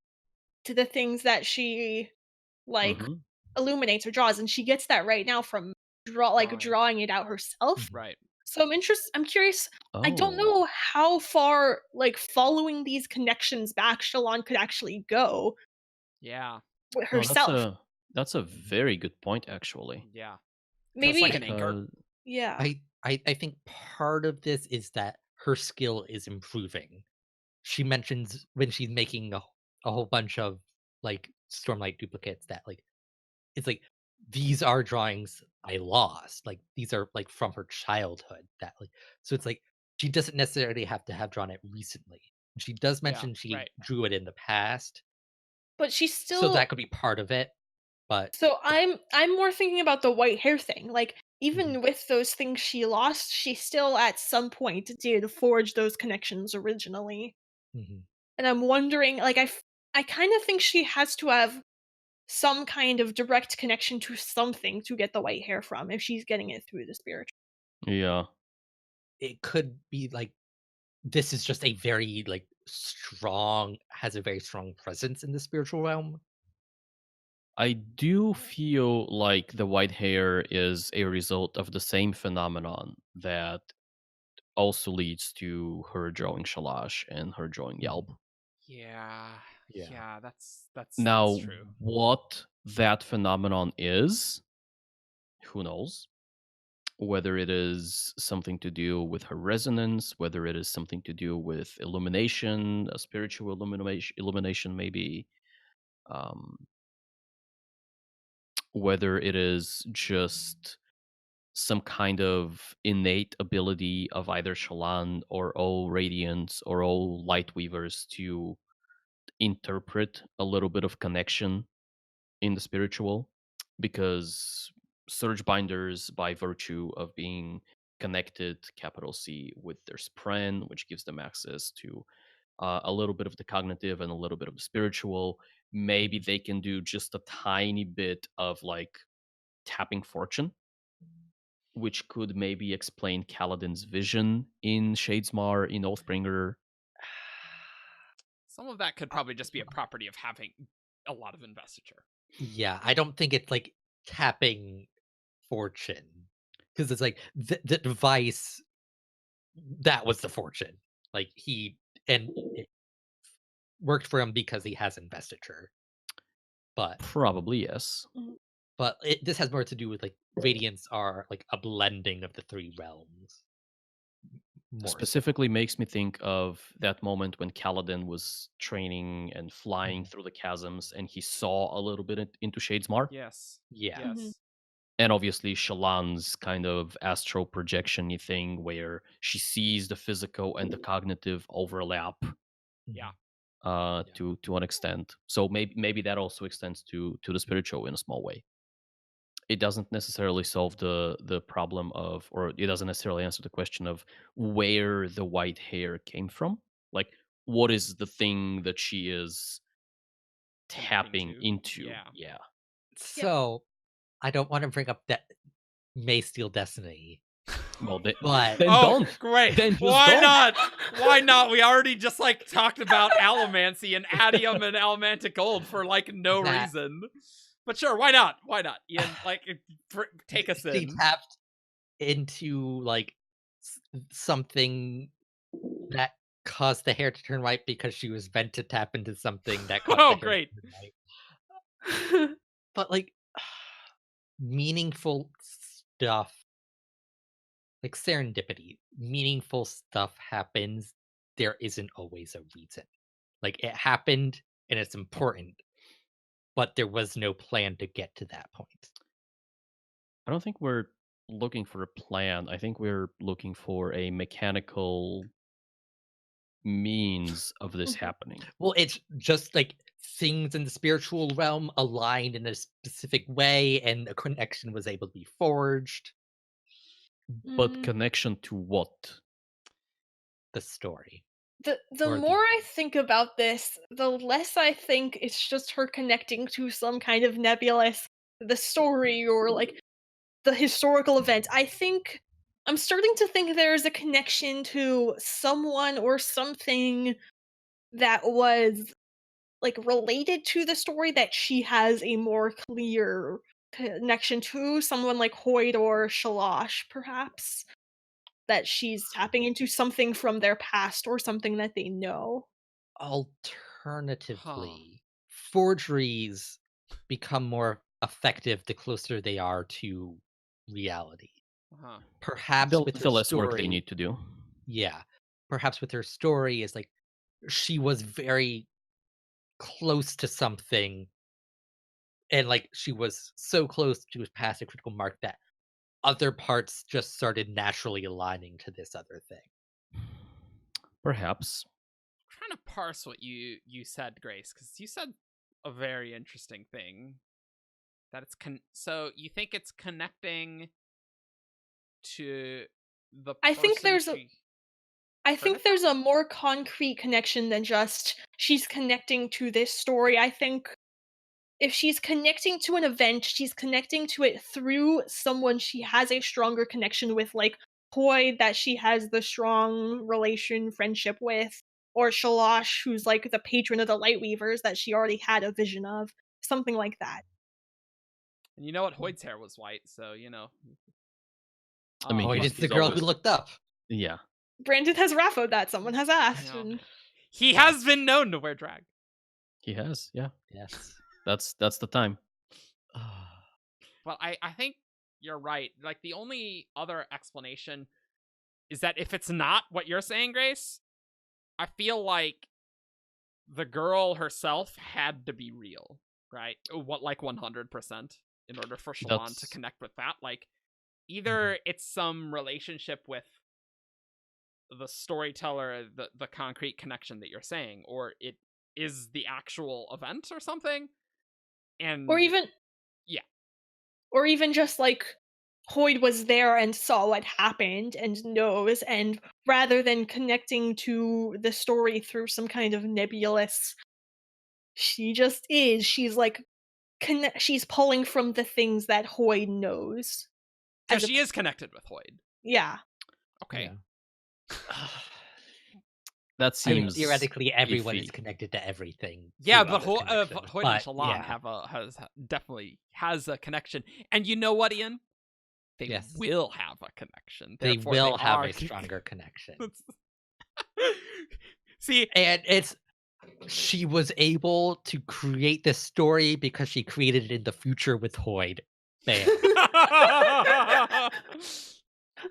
to the things that she like Mhm. illuminates or draws, and she gets that right now from Drawing. drawing it out herself. Right. So I'm curious. I don't Oh. know how far like following these connections back Shallan could actually go Yeah. with No, herself. that's a very good point, actually. Yeah. Maybe like an anchor. yeah. I think part of this is that her skill is improving. She mentions when she's making a whole bunch of like Stormlight duplicates that like it's like these are drawings I lost. Like these are like from her childhood that like so it's like she doesn't necessarily have to have drawn it recently. She does mention she right. drew it in the past. But she's still So that could be part of it. But So I'm more thinking about the white hair thing. Like even Mhm. with those things she lost, she still at some point did forge those connections originally. Mhm. And I'm wondering, like I kind of think she has to have some kind of direct connection to something to get the white hair from if she's getting it through the spiritual. Yeah. it could be like this is just a very like strong has a very strong presence in the spiritual realm. I do feel like the white hair is a result of the same phenomenon that also leads to her drawing Shalash and her drawing Yalb. Yeah. Yeah. Yeah. That's Now, true. what that phenomenon is, who knows? Whether it is something to do with her resonance, whether it is something to do with illumination, a spiritual illumination maybe, um, whether it is just some kind of innate ability of either Shallan or all Radiants or all Light Weavers to interpret a little bit of connection in the spiritual, because Surge Binders, by virtue of being connected, capital C, with their Spren, which gives them access to a little bit of the cognitive and a little bit of the spiritual. Maybe they can do just a tiny bit of like tapping fortune, which could maybe explain Kaladin's vision in Shadesmar, in Oathbringer. Some of that could probably just be a property of having a lot of investiture. Yeah, I don't think it's like tapping fortune, because it's like the device that was the fortune. Like and it worked for him because he has investiture. But Probably, yes. this has more to do with like radiants are like a blending of the three realms. More so. Specifically makes me think of that moment when Kaladin was training and flying through the chasms, and he saw a little bit into Shadesmar. Yes. Yeah. Yes. And obviously Shallan's kind of astral projection-y thing where she sees the physical and the cognitive overlap Yeah. to an extent. So maybe that also extends to the spiritual in a small way. It doesn't necessarily solve the problem of, or it doesn't necessarily answer the question of where the white hair came from. Like, what is the thing that she is tapping into? Yeah. So I don't want to bring up that May Steal Destiny. Well, But then Oh, don't. great. Then just Why don't. not? Why not? We already just like talked about allomancy and adium and allomantic gold for like no reason. But sure, why not? Why not? Ian, like, take us she in. tapped into like something that caused the hair to turn white because she was meant to tap into something that caused the hair great. to turn white. But like meaningful stuff, like serendipity, meaningful stuff happens. There isn't always a reason. Like it happened and it's important, but there was no plan to get to that point. I don't think we're looking for a plan. I think we're looking for a mechanical means of this happening. Well, it's just like things in the spiritual realm aligned in a specific way, and a connection was able to be forged. But connection to what? The story. The more I think about this, the less I think it's just her connecting to some kind of nebulous the story or like the historical event. I think I'm starting to think there's a connection to someone or something that was like related to the story that she has a more clear connection to, someone like Hoid or Shalosh, perhaps, that she's tapping into something from their past or something that they know. Alternatively, forgeries become more effective the closer they are to reality. Perhaps with her the less story, work they need to do. Yeah. Perhaps with her story is like she was very close to something, and like she was so close to past a critical mark that other parts just started naturally aligning to this other thing. Perhaps. I'm trying to parse what you said, Grace, because you said a very interesting thing. That it's so you think it's connecting to the I think person there's a more concrete connection than just she's connecting to this story. I think if she's connecting to an event, she's connecting to it through someone she has a stronger connection with, like Hoid, that she has the strong friendship with, or Shalosh, who's like the patron of the Lightweavers that she already had a vision of. Something like that. And you know what? Hoid's hair was white, so you know. I mean, Hoid is the girl who looked up. Yeah. Brandon has rafoed that. Someone has asked. And... He has been known to wear drag. He has, yeah. Yes. That's the time. Well, I think you're right. Like, the only other explanation is that if it's not what you're saying, Grace, I feel like the girl herself had to be real, right? What, like 100% in order for Shallan to connect with that. Like, either it's some relationship with the storyteller, the concrete connection that you're saying, or it is the actual event or something. And or even just like Hoid was there and saw what happened and knows, and rather than connecting to the story through some kind of nebulous, she just is. She's like, she's pulling from the things that Hoid knows. So as a- she is connected with Hoid. Yeah. Okay. That I mean, seems theoretically, everyone is iffy. connected to everything. Yeah, through but other Hoid connections, and Shallan yeah. has definitely has a connection. And you know what, Ian? They Yes. will have a connection. They Therefore, will have are a stronger connection. See, And she was able to create this story because she created it in the future with Hoid. Bam.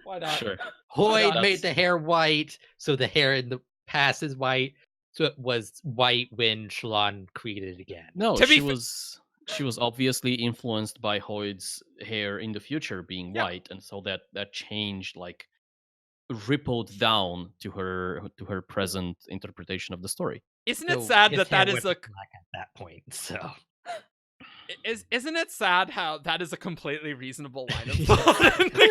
why not? Sure. Hoid not? made the hair white, so the hair in the past is white. So it was white when Shallan created it again. No, To be she was obviously influenced by Hoid's hair in the future being Yeah. white, and so that changed, like, rippled down to her present interpretation of the story. Isn't it So sad his that hair that is went a black at that point. So isn't it sad how that is a completely reasonable line of Yeah. thought in the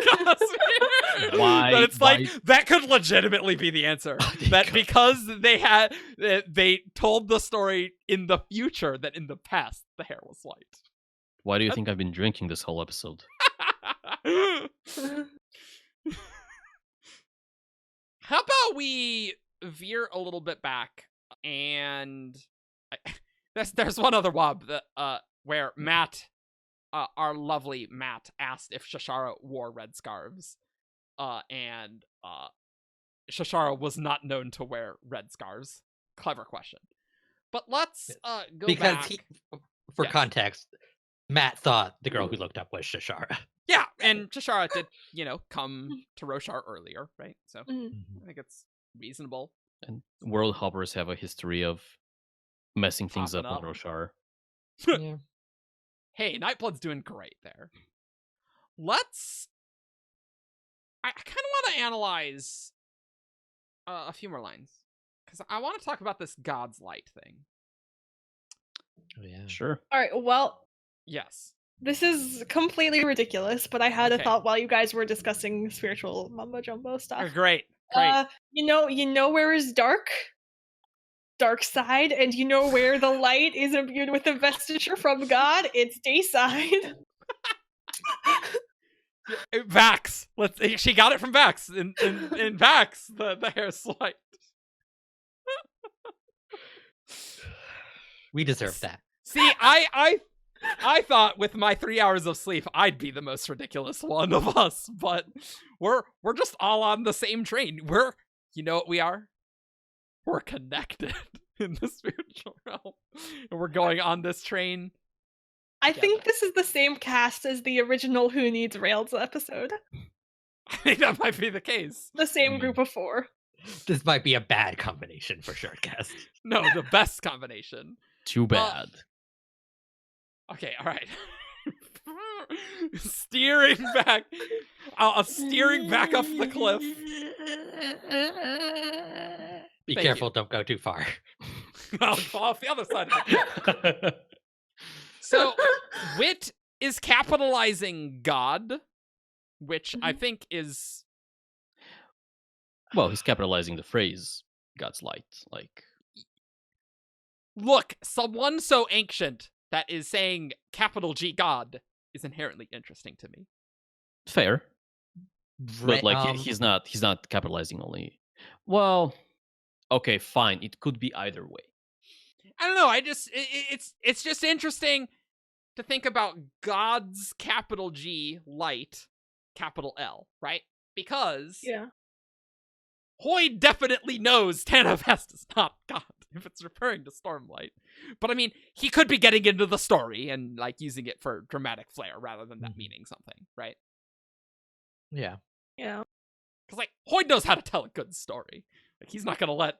Cosmere? Why- That it's like why- that could legitimately be the answer. That because they told the story in the future that in the past the hair was white. Why do you think I've been drinking this whole episode? How about we veer a little bit back and there's one other wob that where Matt, our lovely Matt, asked if Shashara wore red scarves, and Shashara was not known to wear red scarves. Clever question, but let's go because back. for Yes. context, Matt thought the girl who looked up was Shashara. Yeah, and Shashara did, come to Roshar earlier, right? So Mhm. I think it's reasonable. And world hoppers have a history of messing things up Popping on up. Roshar. Yeah. Hey, Nightblood's doing great there. I kind of want to analyze a few more lines, because I want to talk about this God's Light thing. Oh, yeah. Sure. All right. Well, Yes. this is completely ridiculous, but I had Okay. a thought while you guys were discussing spiritual mumbo jumbo stuff. Great. You know where is dark side, and you know where the light is imbued with the vestige from God? It's day side. Vax. She got it from Vax. In Vax, the hair's light. We deserve that. See, I thought with my 3 hours of sleep I'd be the most ridiculous one of us, but we're just all on the same train. You know what we are? We're connected in the spiritual realm, and we're going on this train. I think this is the same cast as the original Who Needs Rails episode. I think that might be the case. The same group of 4. This might be a bad combination for Shardcast. No, the best combination. Too bad. Okay, all right. Steering back. I'm steering back off the cliff. Be Thank careful, don't go too far. I'll fall off the other side of the cliff. So, Wit is capitalizing God, which I think is... Well, he's capitalizing the phrase "God's light." Like, Look, someone so ancient that is saying capital G God is inherently interesting to me. fair, but like Um, he's not capitalizing only. Well, okay, fine. It could be either way. I don't know. It's just interesting to think about God's capital G light, capital L, right? Because Yeah. Hoid definitely knows Tanavest is not God if it's referring to Stormlight. But I mean, he could be getting into the story and like using it for dramatic flair rather than that meaning something, right? yeah. Yeah. Because like Hoid knows how to tell a good story. Like he's not gonna let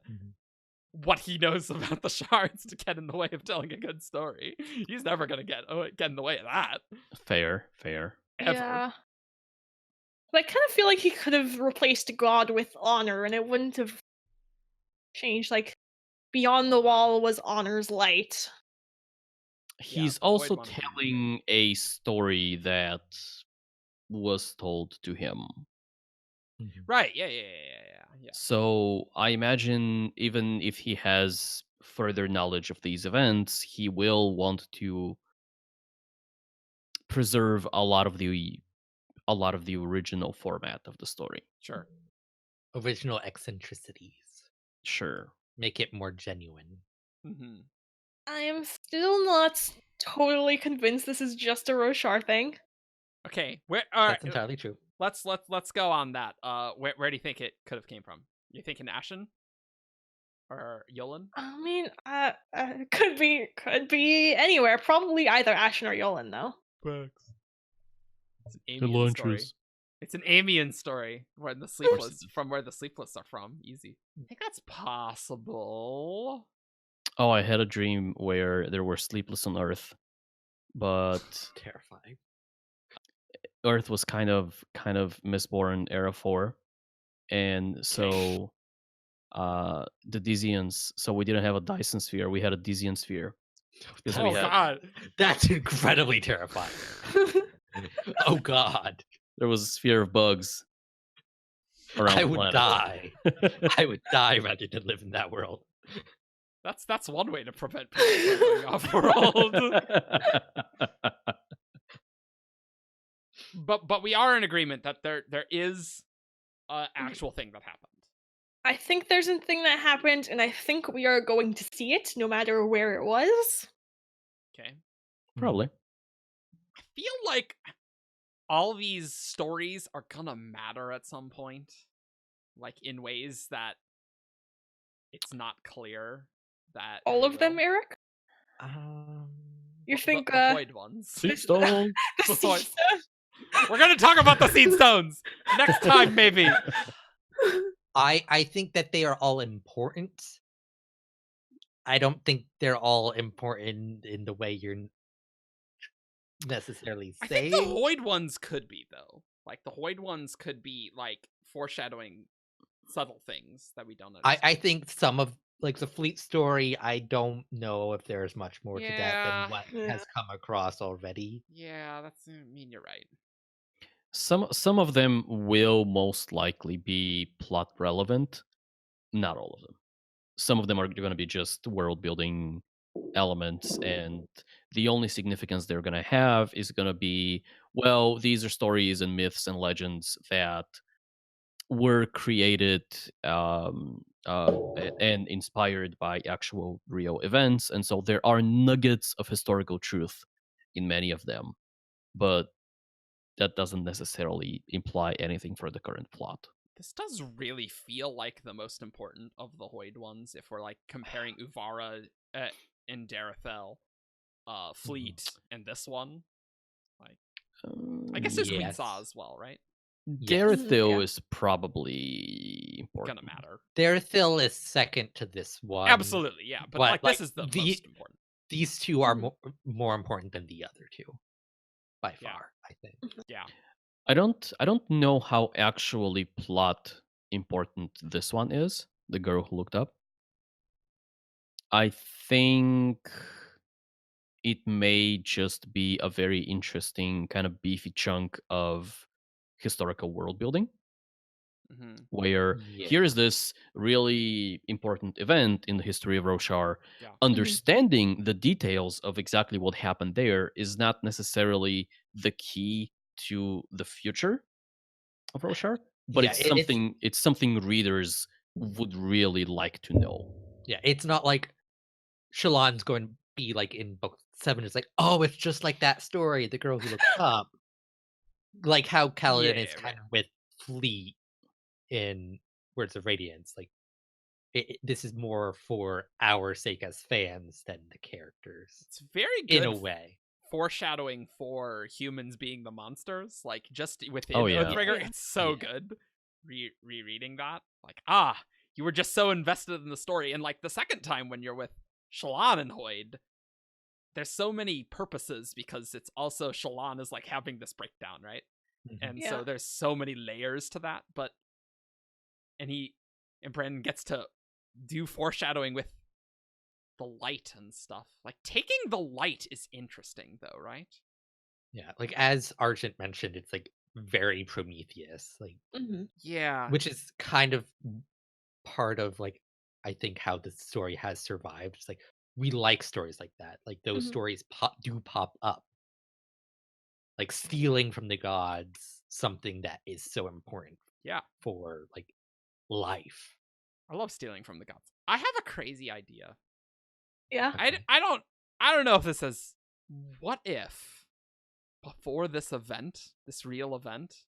what he knows about the shards to get in the way of telling a good story. He's never gonna get in the way of that. Fair. Ever. Yeah. But I kind of feel like he could have replaced God with honor, and it wouldn't have changed. Like, beyond the wall was honor's light. He's Hoid also wanted to- telling a story that was told to him. Right. Yeah. So I imagine even if he has further knowledge of these events, he will want to preserve a lot of the original format of the story. Sure. Original eccentricities. Sure. Make it more genuine. Mm-hmm. I am still not totally convinced this is just a Roshar thing. Okay. All right. That's entirely true. Let's go on that. Where do you think it could have came from? You thinking Ashen or Yolan? I mean, could be anywhere. Probably either Ashen or Yolan, though. It's an Amian story. It's an Amian story where the sleepless are from. Easy. I think that's possible. Oh, I had a dream where there were sleepless on Earth, but Terrifying. Earth was kind of Mistborn Era 4, and so the Dizians. So we didn't have a Dyson sphere; we had a Dizian sphere. Oh God, that's incredibly terrifying. Oh God, there was a sphere of bugs around I the would planet. die. I would die rather than live in that world. That's one way to prevent people from going off world. But we are in agreement that there is an actual thing that happened. I think there's a thing that happened, and I think we are going to see it, no matter where it was. Okay. Probably. I feel like all these stories are gonna matter at some point, like in ways that it's not clear that All they of them, will. Eric? You think the Hoid ones? Seed stone. The The Hoid. seed stone? We're gonna talk about the seed stones next time, maybe. I think that they are all important. I don't think they're all important in the way you're necessarily I saying. think the Hoid ones could be, though. Like the Hoid ones could be like foreshadowing subtle things that we don't understand. I think some of like the Fleet story, I don't know if there's much more to that Yeah. than what has come across already. Yeah, I mean, you're right. Some of them will most likely be plot relevant. Not all of them. Some of them are going to be just world building elements, and the only significance they're going to have is going to be, well, these are stories and myths and legends that were created and inspired by actual real events, and so there are nuggets of historical truth in many of them, but that doesn't necessarily imply anything for the current plot. This does really feel like the most important of the Hoid ones if we're like comparing Uvara and Darethel, Fleet, and this one. Like, I guess there's Yes. Queen Saw as well, right? Darethil Yeah. is probably important. Gonna matter. Darethil is second to this one. Absolutely, yeah. But like this is the most important. These two are more important than the other two, by Yeah. far. I think. Yeah. I don't know how actually plot important this one is. The girl who looked up. I think it may just be a very interesting kind of beefy chunk of historical world building, where here's this really important event in the history of Roshar. Yeah. Understanding the details of exactly what happened there is not necessarily the key to the future of Roshar, but Yeah, it's something readers would really like to know. Yeah, it's not like Shallan's going to be like in book 7. It's like, oh, it's just like that story, the girl who looked up. Like how Kaladin is kind of with Fleet in Words of Radiance. Like, this is more for our sake as fans than the characters. It's very good in a way. Foreshadowing for humans being the monsters, like just within yeah. Oathbringer, it's so good. Rereading that, like, you were just so invested in the story, and like the second time when you're with Shallan and Hoid, there's so many purposes because it's also Shallan is like having this breakdown, right? And so there's so many layers to that, and Brandon gets to do foreshadowing with the light and stuff. Like taking the light is interesting though, right? Yeah, like as Argent mentioned, it's like very Prometheus, like, Mhm. Yeah. which is kind of part of like I think how the story has survived. It's like we like stories like that. Like those Mhm. stories pop up. Like stealing from the gods, something that is so important Yeah. for like life. I love stealing from the gods. I have a crazy idea. Yeah. Okay. I don't know if this is. What if before this event, this real event,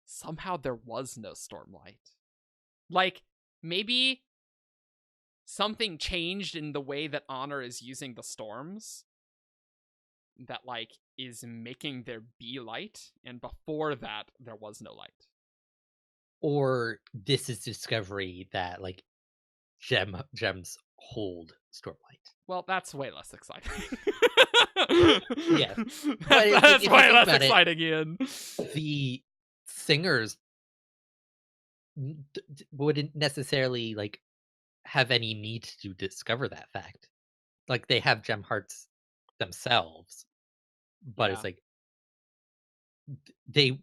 somehow there was no Stormlight? Like maybe something changed in the way that Honor is using the storms that like is making there be light, and before that there was no light. Or this is discovery that like gems hold Stormlight. Well, that's way less exciting. Yes. But That's if you way think less about it, exciting, Ian. The singers wouldn't necessarily like have any need to discover that fact. Like they have gem hearts themselves, but Yeah. it's like they.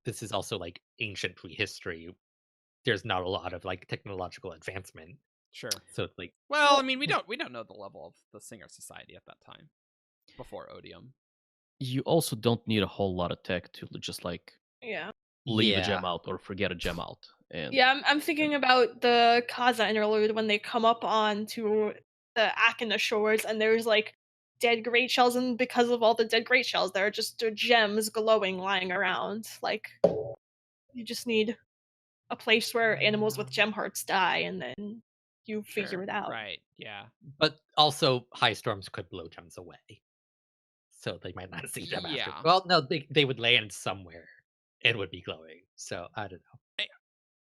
This is also like ancient prehistory. There's not a lot of like technological advancement, Sure. so it's like Well, I mean, we don't know the level of the Singer Society at that time before Odium. You also don't need a whole lot of tech to just like Yeah. leave a yeah, gem out or forget a gem out. And Yeah, I'm thinking about the Kaza interlude when they come up onto the Akina shores and there's like dead great shells, and because of all the dead great shells, there are just gems glowing lying around. Like you just need a place where animals with gem hearts die, and then you figure Sure. it out. Right. Yeah. but also high storms could blow gems away, so they might not see them after. Yeah. Well, no, they would land somewhere and would be glowing. So I don't know.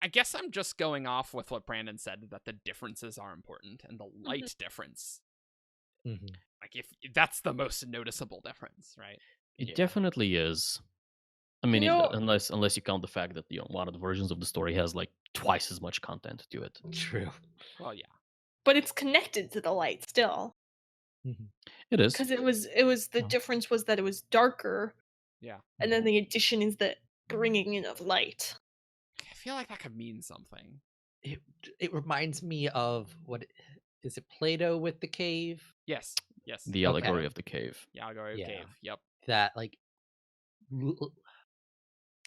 I guess I'm just going off with what Brandon said, that the differences are important, and the light difference, Mhm. like if that's the most noticeable difference, right? it Yeah. definitely is. I mean, You know- unless you count the fact that one of the versions of the story has like twice as much content to it. True. Well, yeah. But it's connected to the light still, Mhm. It is. because it was the Oh. difference was that it was darker, Yeah. and then the addition is the bringing in of light. I feel like that could mean something. It reminds me of what is it? Plato with the cave. Yes. Yes. The Okay. allegory of the cave. Yeah, I'll go Yeah. cave. Yep. That like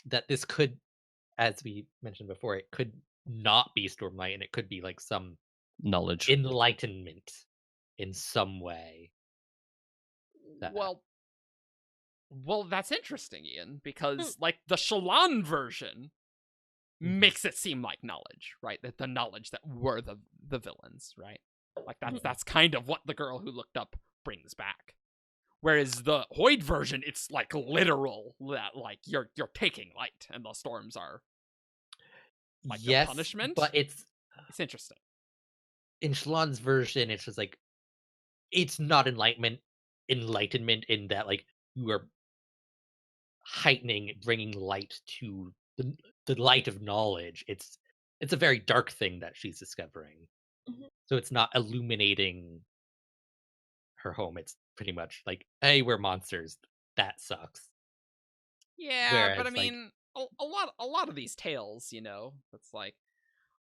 that this could, as we mentioned before, it could not be Stormlight, and it could be like some Knowledge. enlightenment in some way. That- Well, that's interesting, Ian, because like the Shallan version makes it seem like knowledge, right? That the knowledge that were the villains, right? Like that's kind of what the girl who looked up brings back. Whereas the Hoid version, it's like literal, that like you're taking light and the storms are like the yes, punishment. but it's interesting. in Shallan's version. It's just like it's not enlightenment in that like you are heightening, bringing light to the light of knowledge. It's a very dark thing that she's discovering. Mhm. So it's not illuminating her home. It's pretty much like, hey, we're monsters. That sucks. Yeah, but I Whereas, like- mean, a lot of these tales, it's like,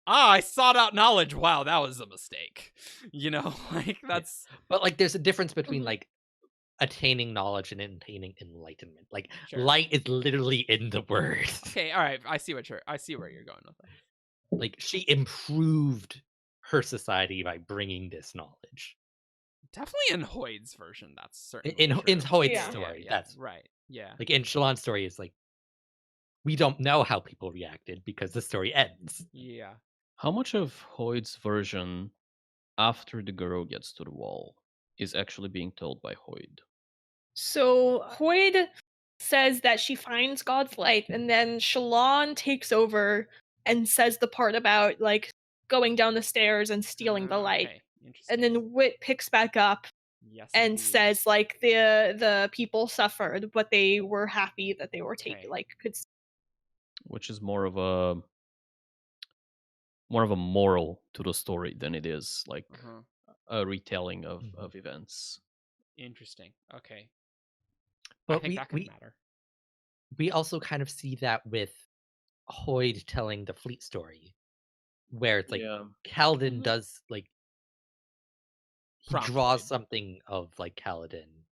I sought out knowledge. Wow, that was a mistake. Like that's But like there's a difference between Mhm. like attaining knowledge and attaining enlightenment. Like Sure. light is literally in the word. okay. All right, I see where you're going with that. Like she improved her society by bringing this knowledge. Definitely in Hoid's version, that's certainly In true. Hoid's Yeah. story, Yeah, that's right. Yeah. like in Shallan's story is like we don't know how people reacted because the story ends. Yeah. How much of Hoid's version after the girl gets to the wall is actually being told by Hoid? So Hoid says that she finds God's light, and then Shallan takes over and says the part about like going down the stairs and stealing the light. Okay. Interesting. And then Wit picks back up yes, and indeed. says like the people suffered, but they were happy that they were taken. Okay. Like could Which is more of a moral to the story than it is like Uh-huh. a retelling of, Mhm. of events. Interesting. Okay. I But think that could matter. we also kind of see that with Hoid telling the fleet story, where it's like Yeah. Kaladin Mhm. does like he Prompt draws Hoid. something of like Kaladin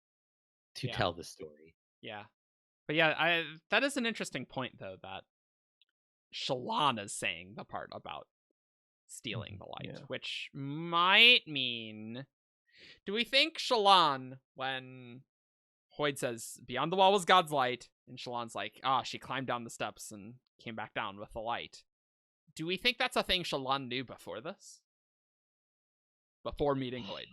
to Yeah. tell the story. Yeah. But yeah, that is an interesting point though, that Shallan is saying the part about stealing the light, Yeah. which might mean, do we think Shallan, when Hoid says beyond the wall was God's light, and Shallan's like, she climbed down the steps and came back down with the light, do we think that's a thing Shallan knew before this? Before meeting Hoid?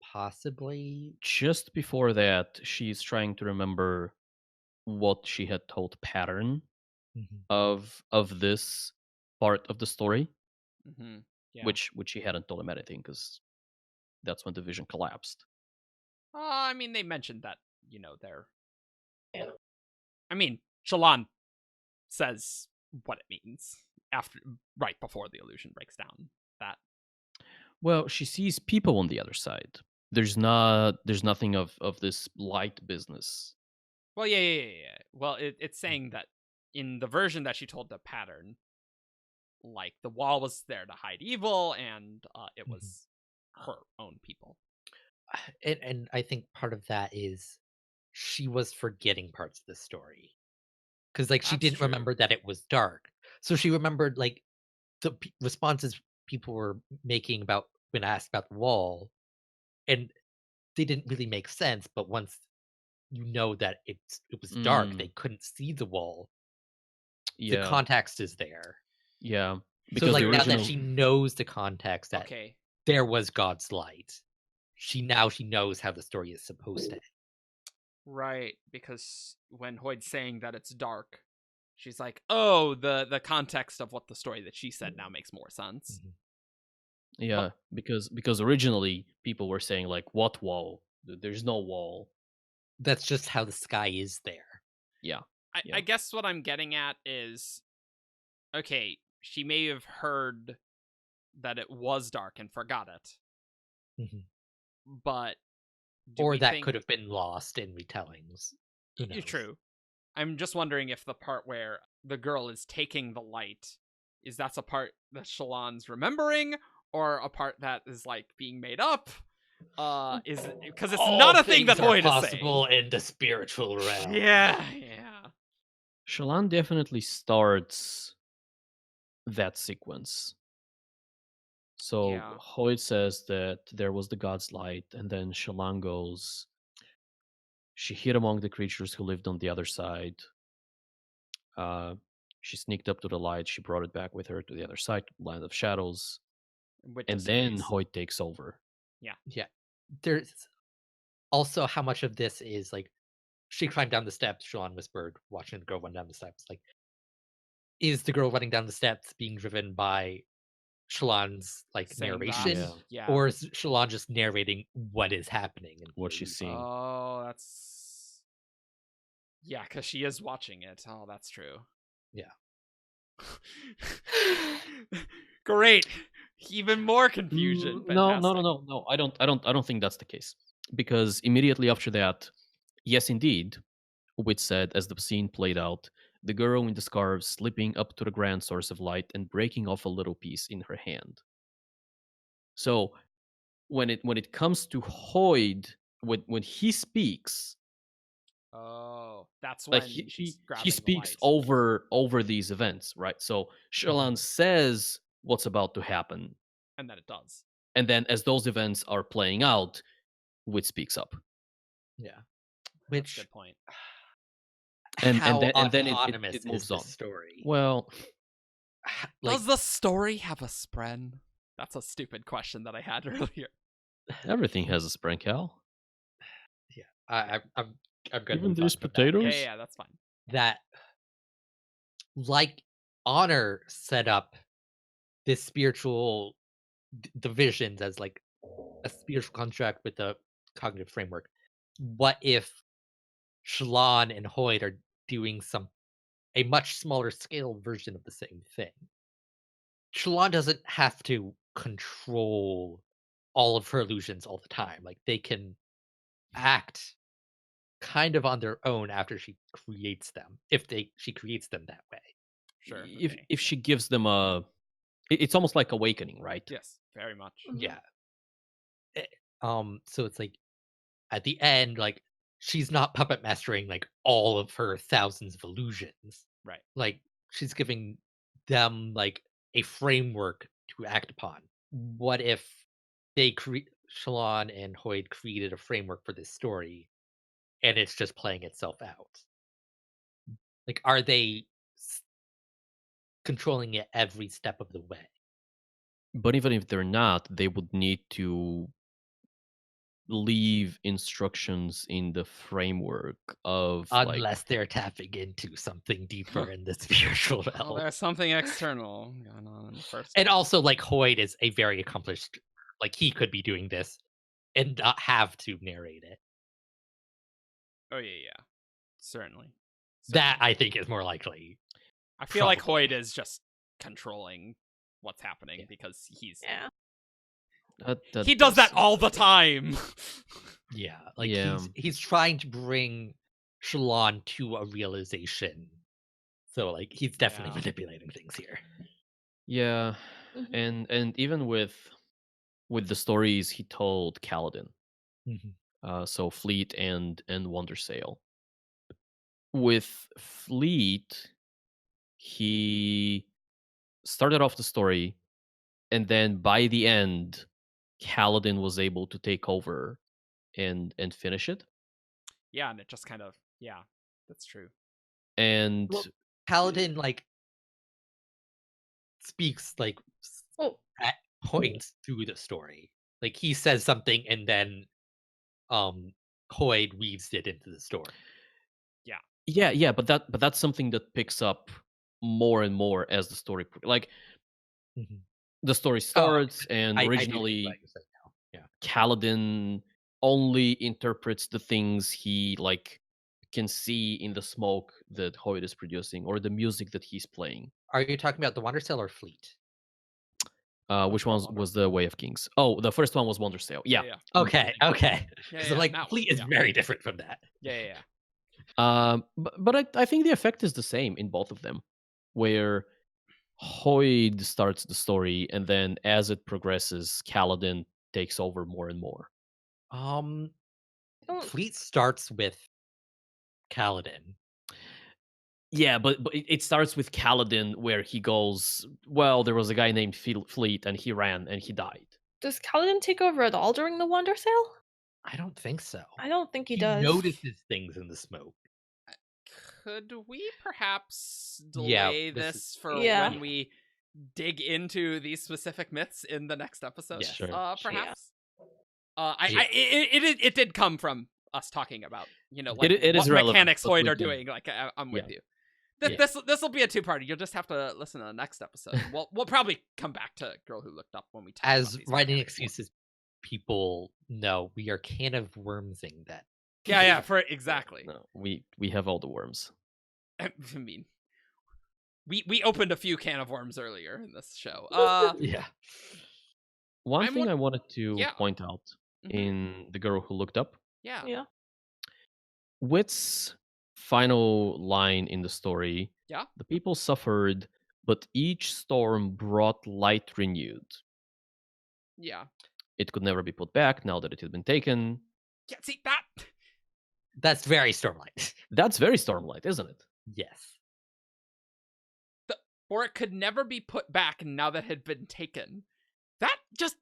Possibly. Just before that, she's trying to remember what she had told Pattern Mhm. of this part of the story, Mm-hmm. Yeah. which she hadn't told him anything, because that's when the vision collapsed. I mean, they mentioned that, they're... I mean, Shallan says what it means right before the illusion breaks down. That... Well, she sees people on the other side. There's nothing of this light business. Well, yeah. Well, it's saying that in the version that she told the Pattern, like, the wall was there to hide evil, and it was her own people. And I think part of that is she was forgetting parts of the story, because like she That's didn't true. remember that it was dark, so she remembered like the responses people were making about when asked about the wall, and they didn't really make sense. But once you know that it was dark, they couldn't see the wall. The Yeah, context is there. yeah. So Because like the now original, that she knows the context that Okay, there was God's light, she knows how the story is supposed to end. right, because when Hoid's saying that it's dark, she's like, oh, the context of what the story that she said now makes more sense. Mhm. yeah, because originally people were saying like, what wall? There's no wall. That's just how the sky is there. Yeah. I guess what I'm getting at is, okay, she may have heard that it was dark and forgot it, Mhm. but Or that could have been lost in retellings. Who knows? True. I'm just wondering if the part where the girl is taking the light, is that's a part that Shallan's remembering, or a part that is like being made up? Is because it's All not a thing that things are Hoid is possible saying. in the spiritual realm. Yeah. Shallan definitely starts that sequence. So Yeah. Hoyt says that there was the god's light, and then Shallan goes, she hid among the creatures who lived on the other side. She sneaked up to the light, she brought it back with her to the other side, land of shadows, and then Hoyt takes over. Yeah. There's also how much of this is like she climbed down the steps, Shallan whispered, watching the girl run down the steps. Like, is the girl running down the steps being driven by Shallan's like Saying narration? that. Yeah. Or is Shallan just narrating what is happening and What she's seeing. Oh, that's... Yeah, because she is watching it. Oh, that's true. Yeah. Great. Even more confusion. No. Fantastic. I don't think that's the case. Because immediately after that, yes, indeed, Wit said as the scene played out, the girl in the scarf slipping up to the grand source of light and breaking off a little piece in her hand. So when it comes to Hoid, when he speaks, Oh, that's like when he she's grabbing he the speaks light. over these events, right? So Shallan says what's about to happen, And then it does. and then as those events are playing out, Wit speaks up. Yeah. That's a Which good point. And how then autonomous it moves is this on. story? Well, Like, Does the story have a spren? That's a stupid question that I had earlier. everything has a spring, Cal. yeah, I'm gonna Even move these on from that. potatoes? Yeah, that's fine. That like Honor set up this spiritual divisions as like a spiritual construct with a cognitive framework. What if Shallan and Hoyd are doing a much smaller scale version of the same thing? Shallan doesn't have to control all of her illusions all the time. Like they can act kind of on their own after she creates them, if she creates them that way. Sure. If she gives them it's almost like awakening, right? Yes, very much. Mhm. Yeah. So it's like at the end, like she's not puppet mastering like all of her thousands of illusions. Right. Like she's giving them like a framework to act upon. What if they Shallan and Hoid created a framework for this story and it's just playing itself out? Like, are they controlling it every step of the way? But even if they're not, they would need to leave instructions in the framework of Unless they're tapping into something deeper in the spiritual Well, realm. there's something external going on in the first. And one. also, like, Hoid is a very accomplished, like, he could be doing this and not have to narrate it. Oh yeah, certainly. That, I think, is more likely. I feel like probably. Hoid is just controlling what's happening because he's Yeah. he does that all the time. Yeah, like, Yeah. he's trying to bring Shallan to a realization. So, like, he's definitely Yeah. manipulating things here. Yeah, Mhm. and even with the stories he told Kaladin, Mhm. so Fleet and Wondersail. With Fleet, he started off the story, and then by the end, Kaladin was able to take over and finish it. Yeah, and it just kind of that's true. And Well, Paladin, like, speaks, like, Well, at points through the story. Like, he says something and then Hoid weaves it into the story. yeah, but that's something that picks up more and more as the story like Mhm. the story starts, and I do originally what you're saying now. Yeah. Kaladin only interprets the things he like can see in the smoke that Hoyt is producing or the music that he's playing. Are you talking about the Wondersail or Fleet? Which one was the Way of Kings? Oh, the first one was Wondersail. Yeah. Okay. Yeah, Because yeah, like that Fleet one, is yeah. very different from that. Yeah. But I think the effect is the same in both of them, where Hoyd starts the story, and then as it progresses, Kaladin takes over more and more. don't- Fleet starts with Kaladin. Yeah, but it starts with Kaladin, where he goes, well, there was a guy named Fleet, and he ran, and he died. does Kaladin take over at all during the Wondersail? I don't think so. I don't think he He does. notices things in the smoke. Could we perhaps Yeah, delay this this for Yeah. when we dig into these specific myths in the next episode? Yeah, sure. Perhaps. Yeah. It did come from us talking about like It is what relevant, mechanics but Hoyd we are can- doing. Like I'm with Yeah. you. Yeah. This will be a two-parter. You'll just have to listen to the next episode. We'll probably come back to Girl Who Looked Up when we talk about As these writing mechanics more. excuses, people know we are can of wormsing that. Yeah, for exactly. No, we have all the worms. I mean, we opened a few can of worms earlier in this show. Yeah. One I'm thing won- I wanted to Yeah. point out Mhm. in The Girl Who Looked Up, Yeah. Yeah. Wit's final line in the story, Yeah. the people suffered, but each storm brought light renewed. Yeah. It could never be put back now that it had been taken. Yeah. See that? That's very Stormlight. That's very Stormlight, isn't it? Yes. Or it could never be put back now that it had been taken. That just.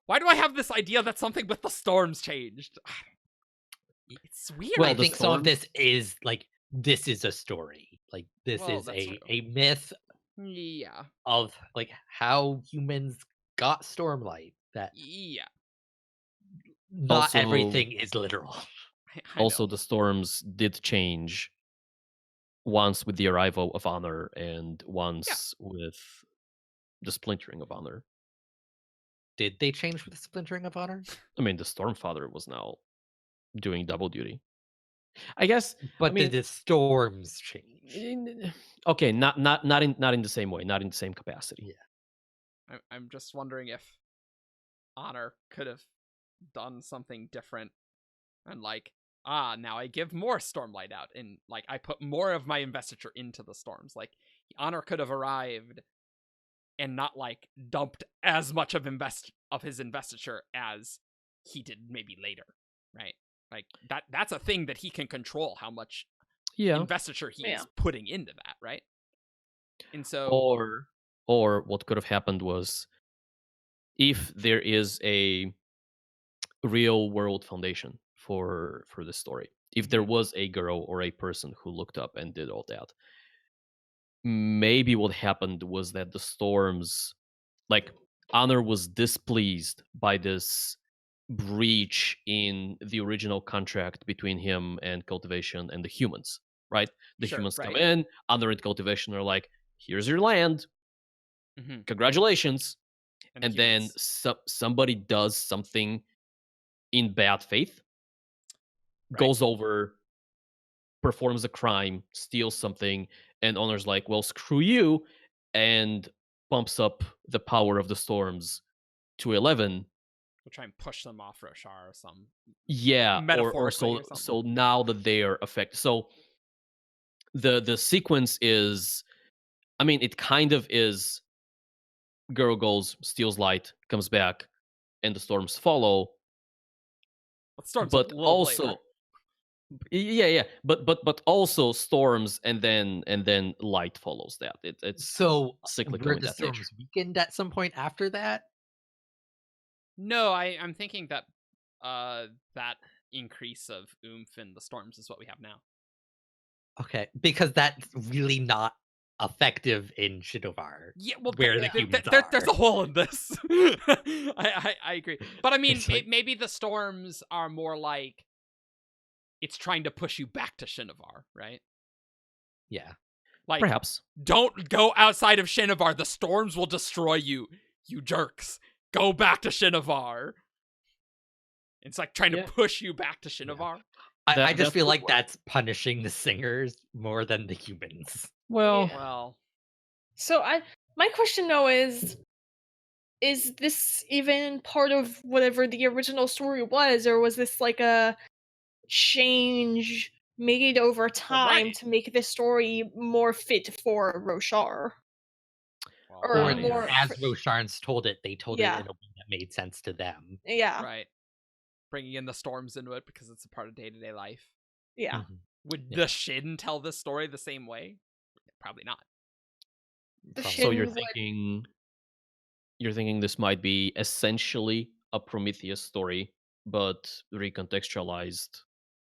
Why do I have this idea that something with the storms changed? It's weird. Well, I the think some of storm- this is like this is a story. Like this Well, is that's true. a myth Yeah. of like how humans got Stormlight. That Yeah. not Also- everything is literal. I Also, know. the storms did change once with the arrival of Honor and once with the splintering of Honor. Did they change with the splintering of honor? I mean, the Stormfather was now doing double duty. I guess. But mean- did the storms change? Okay, not in the same way, not in the same capacity. Yeah. I'm just wondering if Honor could have done something different and like now I give more Stormlight out, and like I put more of my investiture into the storms. Like Honor could have arrived and not like dumped as much of his investiture as he did maybe later, right? Like that's a thing that he can control, how much investiture he's putting into that, right? And so or what could have happened was, if there is a real world foundation for the story, if there was a girl or a person who looked up and did all that, maybe what happened was that the storms, like Honor was displeased by this breach in the original contract between him and Cultivation and the humans, right? The humans come in, Honor and Cultivation are like, here's your land, congratulations. And then somebody does something in bad faith, goes over, performs a crime, steals something, and Honor's like, well, screw you, and pumps up the power of the storms to 11. We'll try and push them off Roshar or some. Yeah, metaphorically or so now that they are affected. So the sequence is, I mean, it kind of is, girl goes, steals light, comes back, and the storms follow. But also, but also storms, and then light follows that. It's so cyclical. Were the storms weakened at some point after that? No, I'm thinking that that increase of oomph in the storms is what we have now. Okay, because that's really not effective in Shinovar. Yeah, well, where the humans are. There's a hole in this. I agree, but I mean, like, maybe the storms are more like it's trying to push you back to Shinovar, right? Yeah, like perhaps. Don't go outside of Shinovar. The storms will destroy you, you jerks. Go back to Shinovar. It's like trying to push you back to Shinovar. I just feel like that's punishing the singers more than the humans. Well. So my question though is this even part of whatever the original story was, or was this like a change made over time to make this story more fit for Roshar? Or more, as Rosharans told it, they told it in a way that made sense to them. Yeah. Right. Bringing in the storms into it because it's a part of day-to-day life. Yeah. Mm-hmm. Would the Shin tell this story the same way? Probably not. So you're thinking this might be essentially a Prometheus story, but recontextualized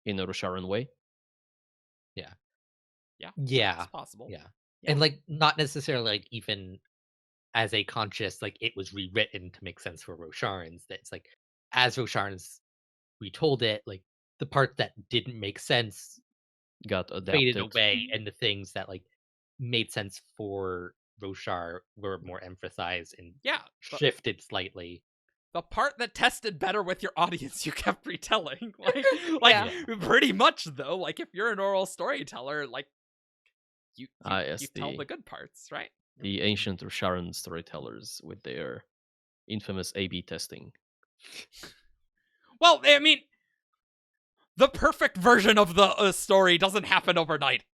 in a Rosharan way? Yeah. It's possible. Yeah. And like not necessarily like even as a conscious, like it was rewritten to make sense for Rosharans. That's like as Rosharans retold it, like the part that didn't make sense got adapted, faded away, and the things that like made sense for Roshar were more emphasized and shifted slightly. The part that tested better with your audience, you kept retelling. Pretty much though. Like if you're an oral storyteller, like you tell the good parts, right? The ancient Rosharan storytellers with their infamous A/B testing. Well, I mean, the perfect version of the story doesn't happen overnight,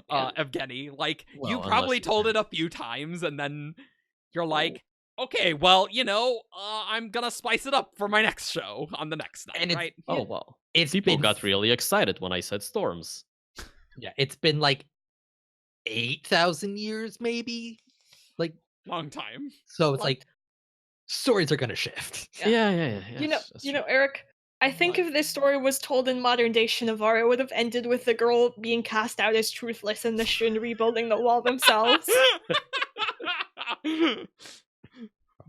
Evgeni. Like, you probably told it a few times, and then you're like, okay, well, I'm gonna spice it up for my next show on the next night, right? People got really excited when I said storms. Yeah, it's been like 8,000 years, maybe? Like, long time. So it's like, stories are gonna shift. Yeah. Eric, I think if this story was told in modern day Shinovar, it would have ended with the girl being cast out as truthless and the Shin rebuilding the wall themselves. The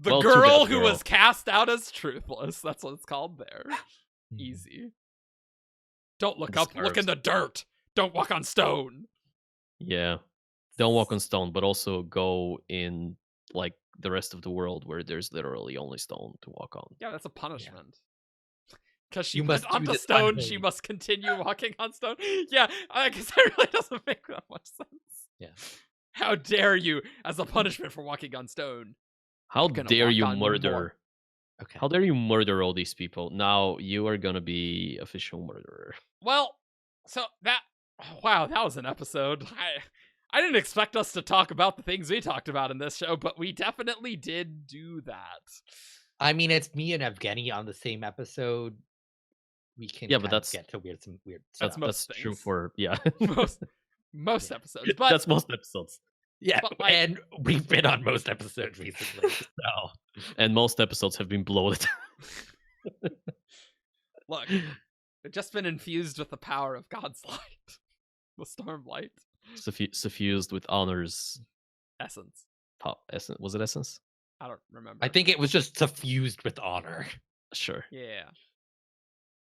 girl who was cast out as truthless. That's what it's called there. Easy. Don't look up, look in the dirt. Don't walk on stone. Yeah. Don't walk on stone, but also go in like the rest of the world where there's literally only stone to walk on. Yeah, that's a punishment. Because she went onto stone, she must continue walking on stone. Yeah, I guess that really doesn't make that much sense. Yeah. How dare you, as a punishment for walking on stone? How dare you murder Okay. How dare you murder all these people? Now you are gonna be official murderer. Well, so that wow, that was an episode. I didn't expect us to talk about the things we talked about in this show, but we definitely did do that. I mean, it's me and Evgeni on the same episode. We can Yeah, but kind of that's- get to some weird That's stuff. most That's true things. for Most Yeah. episodes, but that's most episodes. Yeah, but, like- and we've been on most episodes recently. So And most episodes have been bloated. look, we've just been infused with the power of God's light, the storm light Suffused with honors. essence. Essence. Was it essence? I don't remember. I think it was just suffused with honor. Sure. yeah.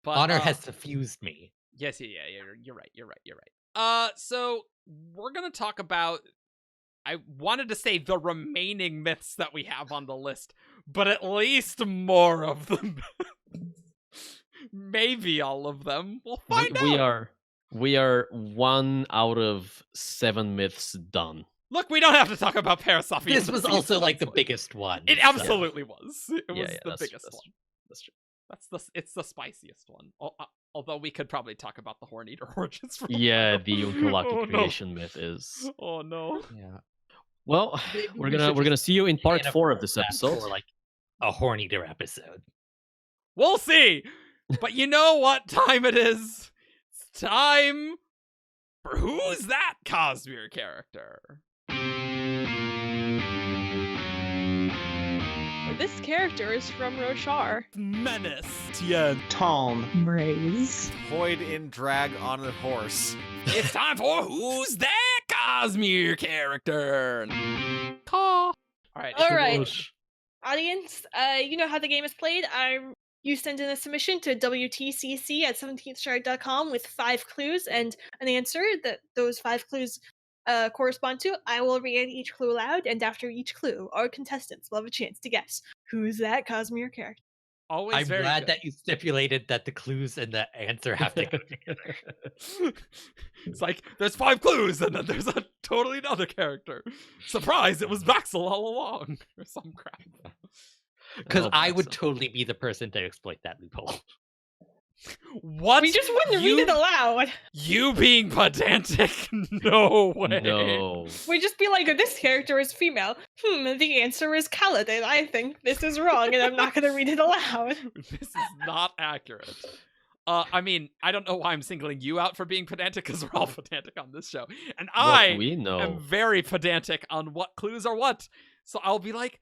But Honor has suffused me. Yes, yeah. You're right. So we're gonna talk about. I wanted to say the remaining myths that we have on the list, but at least more of them. Maybe all of them. We'll find out. We are 1 out of 7 myths done. Look, we don't have to talk about Parasophy. This was also like the biggest one. It so- absolutely was. It was the that's biggest true, one. That's true. It's the spiciest one. Although we could probably talk about the Horn Eater origins. For a Yeah, while. the Ungalactic Oh, no. creation myth is. Oh no. Yeah. Well, Maybe we're we gonna should we're gonna just see you in part plan a 4 of this format episode. for like a Horn Eater episode. We'll see. But you know what time it is? It's time for Who's That Cosmere Character? This character is from Roshar. Menace. Tien. Tom. Braze. Hoid in drag on a horse. It's time for Who's That Cosmere Character? Caw. Alright. All right, audience. You know how the game is played. You send in a submission to wtcc at 17thshard.com with 5 clues and an answer that those 5 clues correspond to. I will read each clue aloud, and after each clue, our contestants will have a chance to guess who's that Cosmere character. Always I'm very glad good. that you stipulated that the clues and the answer have to go together. It's like there's 5 clues and then there's a totally another character. Surprise, it was Baxel all along. Or some crap. Because Oh, I would Baxter. totally be the person to exploit that loophole. What? We just wouldn't read it aloud. You being pedantic? No way. No. We'd just be like, this character is female. The answer is Kaladin. I think this is wrong, and I'm not going to read it aloud. This is not accurate. I mean, I don't know why I'm singling you out for being pedantic, because we're all pedantic on this show. And I we know. am very pedantic on what clues are what. So I'll be like,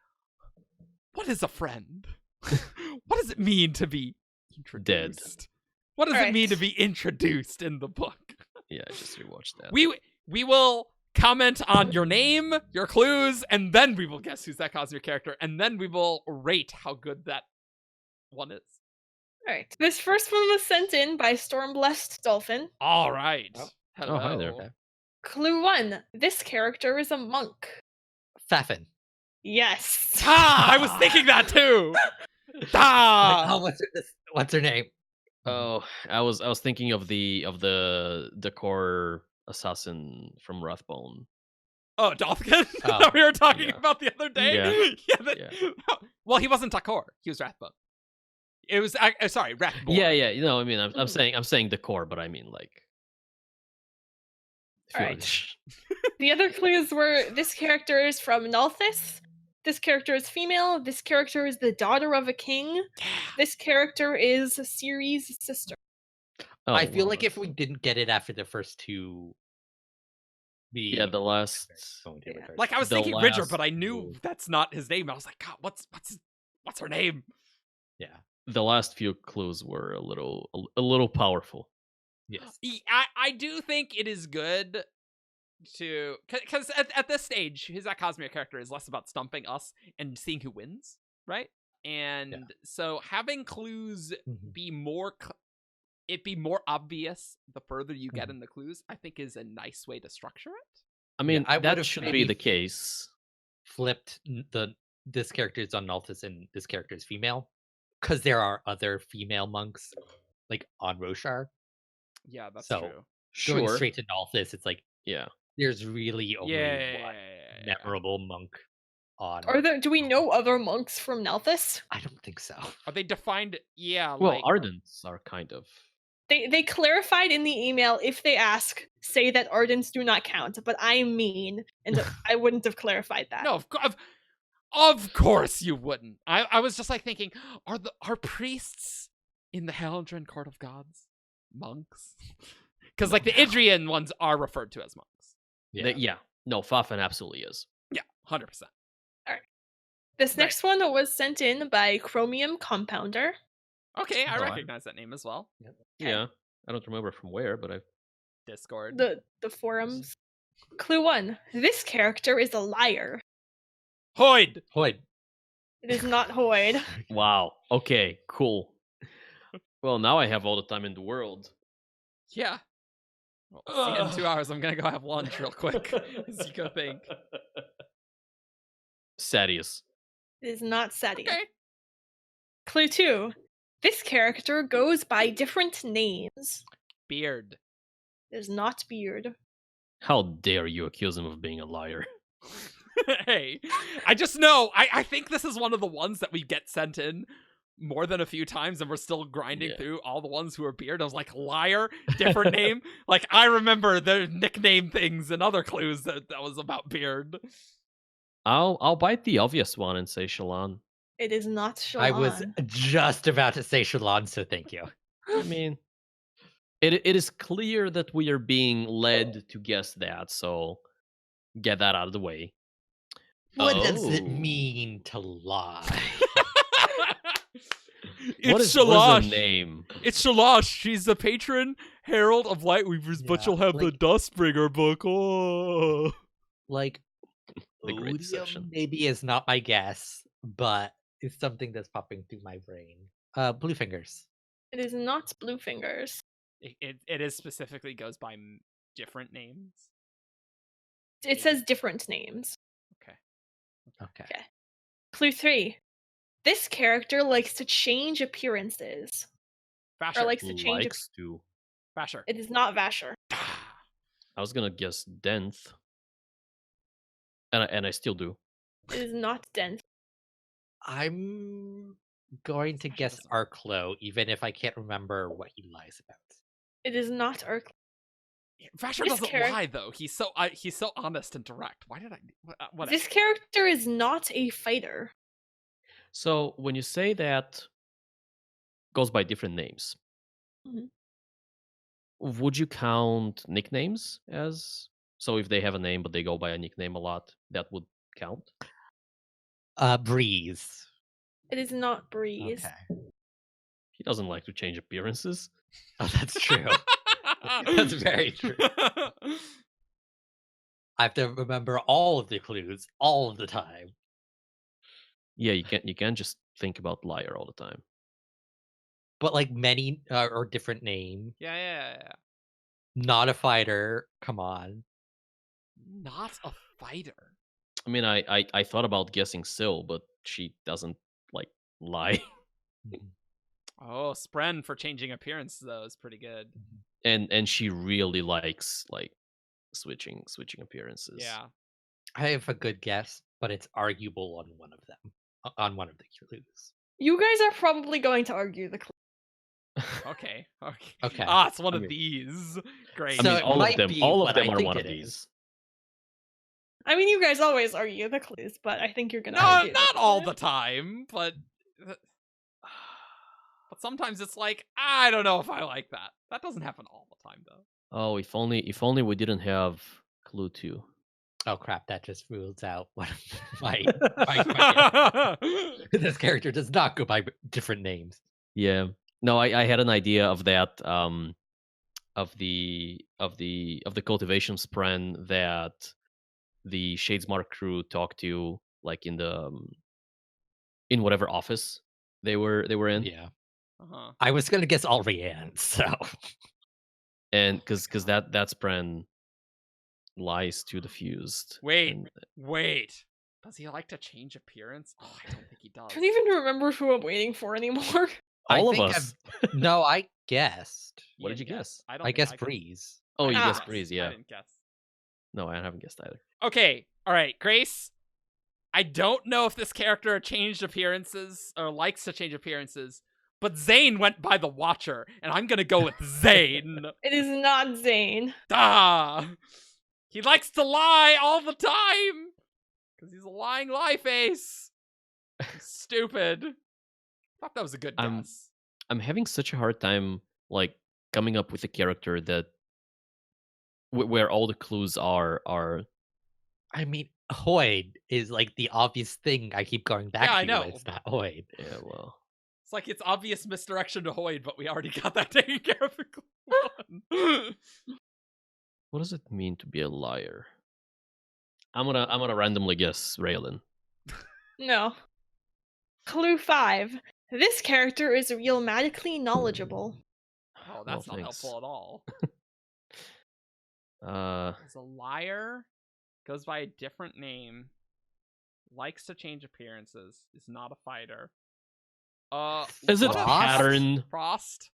what is a friend? What does it mean to be introduced? What does it mean to Alright. be introduced in the book? Yeah, I just rewatched that. We will comment on your name, your clues, and then we will guess who's that Cosmere character, and then we will rate how good that one is. Alright. This first one was sent in by Stormblessed Dolphin. All right. Oh. Hello. Oh, hi there. Clue 1. This character is a monk. Fafin. Yes. Ah, I was thinking that too. Ah. What's her name? Oh, I was thinking of the core assassin from Wrathbone. Oh, Dothkin Oh, that we were talking yeah. about the other day. Yeah. Yeah. Well, he wasn't Takor. He was Rathbone. It was sorry, Rathbone. Yeah, yeah. You know, I mean, I'm saying the core, but I mean like. Alright. The other clues were this character is from Nalthis. This character is female. This character is the daughter of a king. This character is Ciri's sister. Oh, I feel well, like if we didn't get it after the first two, the last. Like I was The thinking Ridger, last but I knew clue. that's not his name. I was like, God, what's her name? Yeah. The last few clues were a little powerful. Yes. I do think it is good to because at this stage, his Cosmere character is less about stumping us and seeing who wins, right? And so having clues Mhm. be more obvious the further you get in the clues, I think is a nice way to structure it. I mean, I that would've should maybe be the case. Flipped this character is on Nalthis and this character is female, because there are other female monks like on Roshar. Yeah, that's So, true. Going Sure. straight to Nalthis, it's like Yeah. there's really only Yeah. one memorable monk on. Do we know other monks from Nelthus? I don't think so. Are they defined? Yeah, Well, like Ardents are kind of. They clarified in the email, if they ask, say that Ardents do not count, but I'm mean, and I wouldn't have clarified that. no, of course you wouldn't. I was just like thinking, are priests in the Helendron Court of Gods monks? Because like the Idrian ones are referred to as monks. Yeah. No, Fafan absolutely is. Yeah, 100%. This Right. next one was sent in by Chromium Compounder. Okay, I Oh, recognize that name as well. Yeah. I don't remember from where, but I. Discord. The forums. Clue 1. This character is a liar. Hoid. Hoid. It is not Hoid. Wow. Okay. Cool. Well, now I have all the time in the world. Yeah. Well, see you in 2 hours. I'm gonna go have lunch real quick. As you go think. Sadius. It is not Seti. Okay. Clue 2. This character goes by different names. Beard. It is not Beard. How dare you accuse him of being a liar? Hey, I just know. I think this is one of the ones that we get sent in more than a few times, and we're still grinding Yeah. through all the ones who are Beard. I was like, liar, different name. Like I remember the nickname things and other clues that was about Beard. I'll bite the obvious one and say Shallan. It is not Shallan. I was just about to say Shallan, so thank you. I mean, it is clear that we are being led to guess that, so get that out of the way. What does it Oh. mean to lie? It's What is Shalash. the name? It's Shalash. She's the patron herald of Lightweavers, but Yeah, she'll have the like- Dustbringer book. Oh. Like, The Great Odium Deception. maybe is not my guess, but it's something that's popping through my brain. Blue Fingers. It is not Bluefingers. It is specifically goes by different names. It says different names. Okay. Okay. Clue 3. This character likes to change appearances. Vasher. Or likes to change. Likes to. Vasher. It is not Vasher. I was gonna guess Denth. And I still do. It is not Denth. I'm going to Smash guess doesn't- Arklow, even if I can't remember what he lies about. It is not Urk. Vasher This doesn't charac- lie though. He's so honest and direct. Why did I? Whatever. This character is not a fighter. So when you say that goes by different names, Mhm. would you count nicknames as? So if they have a name but they go by a nickname a lot, that would count? Breeze. It is not Breeze. Okay. He doesn't like to change appearances. Oh, that's true. That's very true. I have to remember all of the clues all of the time. Yeah, you can't just think about liar all the time. But like many or different name. yeah. Not a fighter. Come on. Not a fighter. I mean, I thought about guessing Syl, but she doesn't like lie. Oh, Spren for changing appearance though is pretty good. and she really likes like switching appearances. Yeah. I have a good guess, but it's arguable on one of them. On one of the clues. You guys are probably going to argue the clue. Okay. Okay. Ah, it's one I of mean- these. Great. I So mean, it all of might them be all of what them I are think one of it these. is. I mean, you guys always argue the clues, but I think you're gonna No, argue not the all clue. the time, but sometimes it's like I don't know if I like that. That doesn't happen all the time though. Oh, if only we didn't have clue 2. Oh crap! That just rules out one of my this character does not go by different names. Yeah. No, I had an idea of that of the cultivation spren that the Shadesmark crew talked to like in the in whatever office they were in. Yeah, Uh-huh. I was gonna guess Alrianne, so And because that spren lies to the fused. Wait. and- Wait. Does he like to change appearance? Oh, I don't think he does. I don't even remember who I'm waiting for anymore. I all of think us. No, I guessed. What did you guess? I don't. I think guess can- Breeze. Oh, you I guessed didn't Breeze, I yeah. didn't guess. No, I haven't guessed either. Okay. All right, Grace. I don't know if this character changed appearances or likes to change appearances, but Zane went by the Watcher, and I'm gonna go with Zane. It is not Zane. Ah, he likes to lie all the time because he's a lying lie face. Stupid. Thought that was a good guess. I'm having such a hard time, like, coming up with a character that where all the clues are. I mean, Hoid is like the obvious thing I keep going back Yeah, to. I know. It's not Hoid. Yeah, well, It's like it's obvious misdirection to Hoid, but we already got that taken care of. In Clue 1. what does it mean to be a liar? I'm gonna randomly guess Raylan. No. Clue 5. This character is realmatically knowledgeable. Oh, that's Well, not thanks. helpful at all. Uh, Is a liar, goes by a different name, likes to change appearances, is not a fighter. is it what a- pattern? Frost?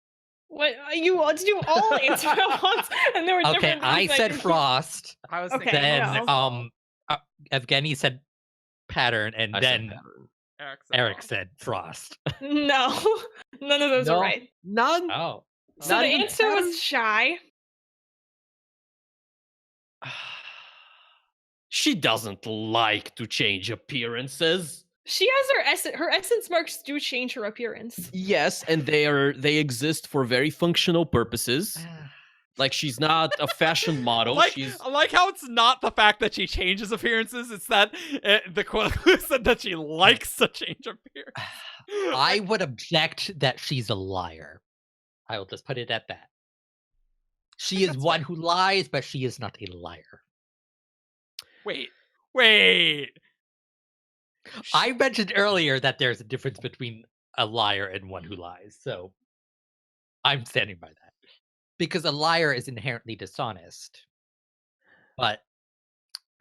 What did you all answer at once? And there were Okay, different I things said could- Frost. I was Okay, thinking Then no. Evgeni said pattern, and I said then pattern. Eric Frost. said Frost. No, none of those No. are right. None. Oh. So Not the even answer pattern? was shy. She doesn't like to change appearances. She has her essence marks do change her appearance. Yes, and they exist for very functional purposes. Like, she's not a fashion model. She's I like how it's not the fact that she changes appearances, it's that the quote said that she likes to change appearance. I would object that she's a liar. I will just put it at that. She is that's one fair. who lies, but she is not a liar. Wait. I mentioned earlier that there's a difference between a liar and one who lies, so I'm standing by that. Because a liar is inherently dishonest, but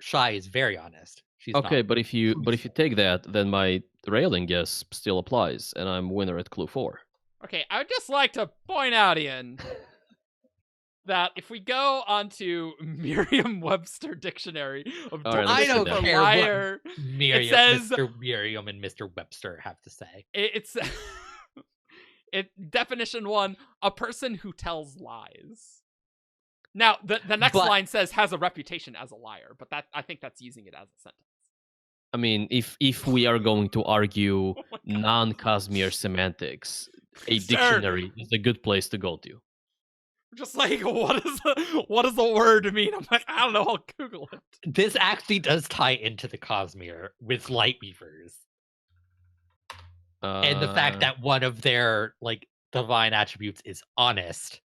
Shy is very honest. She's okay, not. but if you take that, then my railing guess still applies, and I'm winner at clue 4. Okay, I would just like to point out, Ian, that if we go onto Merriam-Webster Dictionary of All right, I let's don't do that. care what liar, Miriam, says- Mr. Miriam and Mr. Webster have to say. it's definition 1, a person who tells lies. Now, the next But- line says has a reputation as a liar, but that I think that's using it as a sentence. I mean, if we are going to argue Oh my God. non-Cosmere semantics, a Sure. dictionary is a good place to go to. Just like, what does the word mean? I'm like, I don't know, I'll Google it. This actually does tie into the Cosmere with Lightweavers. And the fact that one of their like divine attributes is honest,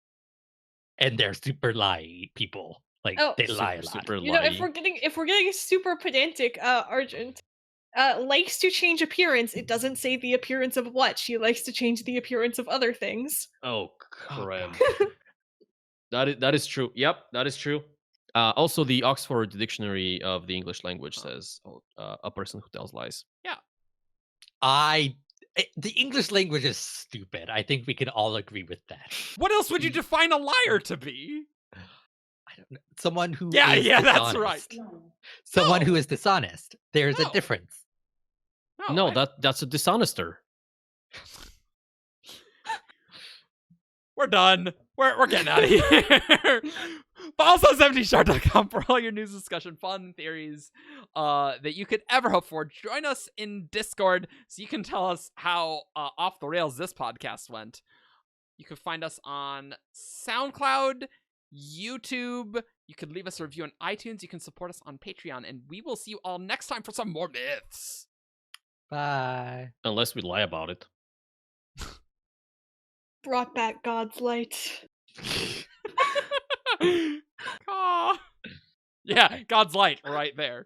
and they're super lie people. Like Oh. they lie a lot. super You know, if lie. we're getting super pedantic, Argent likes to change appearance. It doesn't say the appearance of what. She likes to change the appearance of other things. Oh, Oh, crap. That is true. Yep, that is true. Also, the Oxford Dictionary of the English Language says a person who tells lies. The English language is stupid. I think we can all agree with that. What else would you define a liar to be? I don't know. Someone who Yeah, is that's right. dishonest. Someone No. who is dishonest. There's No. a difference. No, I- that's a dishonester. We're done. We're getting out of here. But also emptyshard.com for all your news, discussion, fun, and theories that you could ever hope for. Join us in Discord so you can tell us how off the rails this podcast went. You can find us on SoundCloud, YouTube. You could leave us a review on iTunes. You can support us on Patreon. And we will see you all next time for some more myths. Bye. Unless we lie about it. Brought back God's light. Caw. Yeah, God's light right there.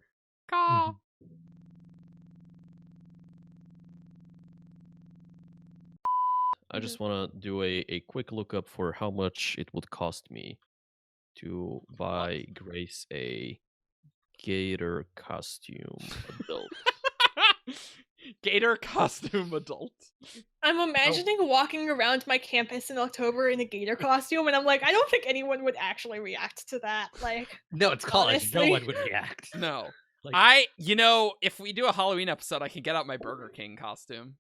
Caw. I just want to do a quick lookup for how much it would cost me to buy Grace a gator costume adult. Gator costume adult. I'm imagining walking around my campus in October in a gator costume, and I'm like, I don't think anyone would actually react to that. Like, No, it's college. Honestly. No one would react. No. Like, if we do a Halloween episode, I can get out my Burger King costume.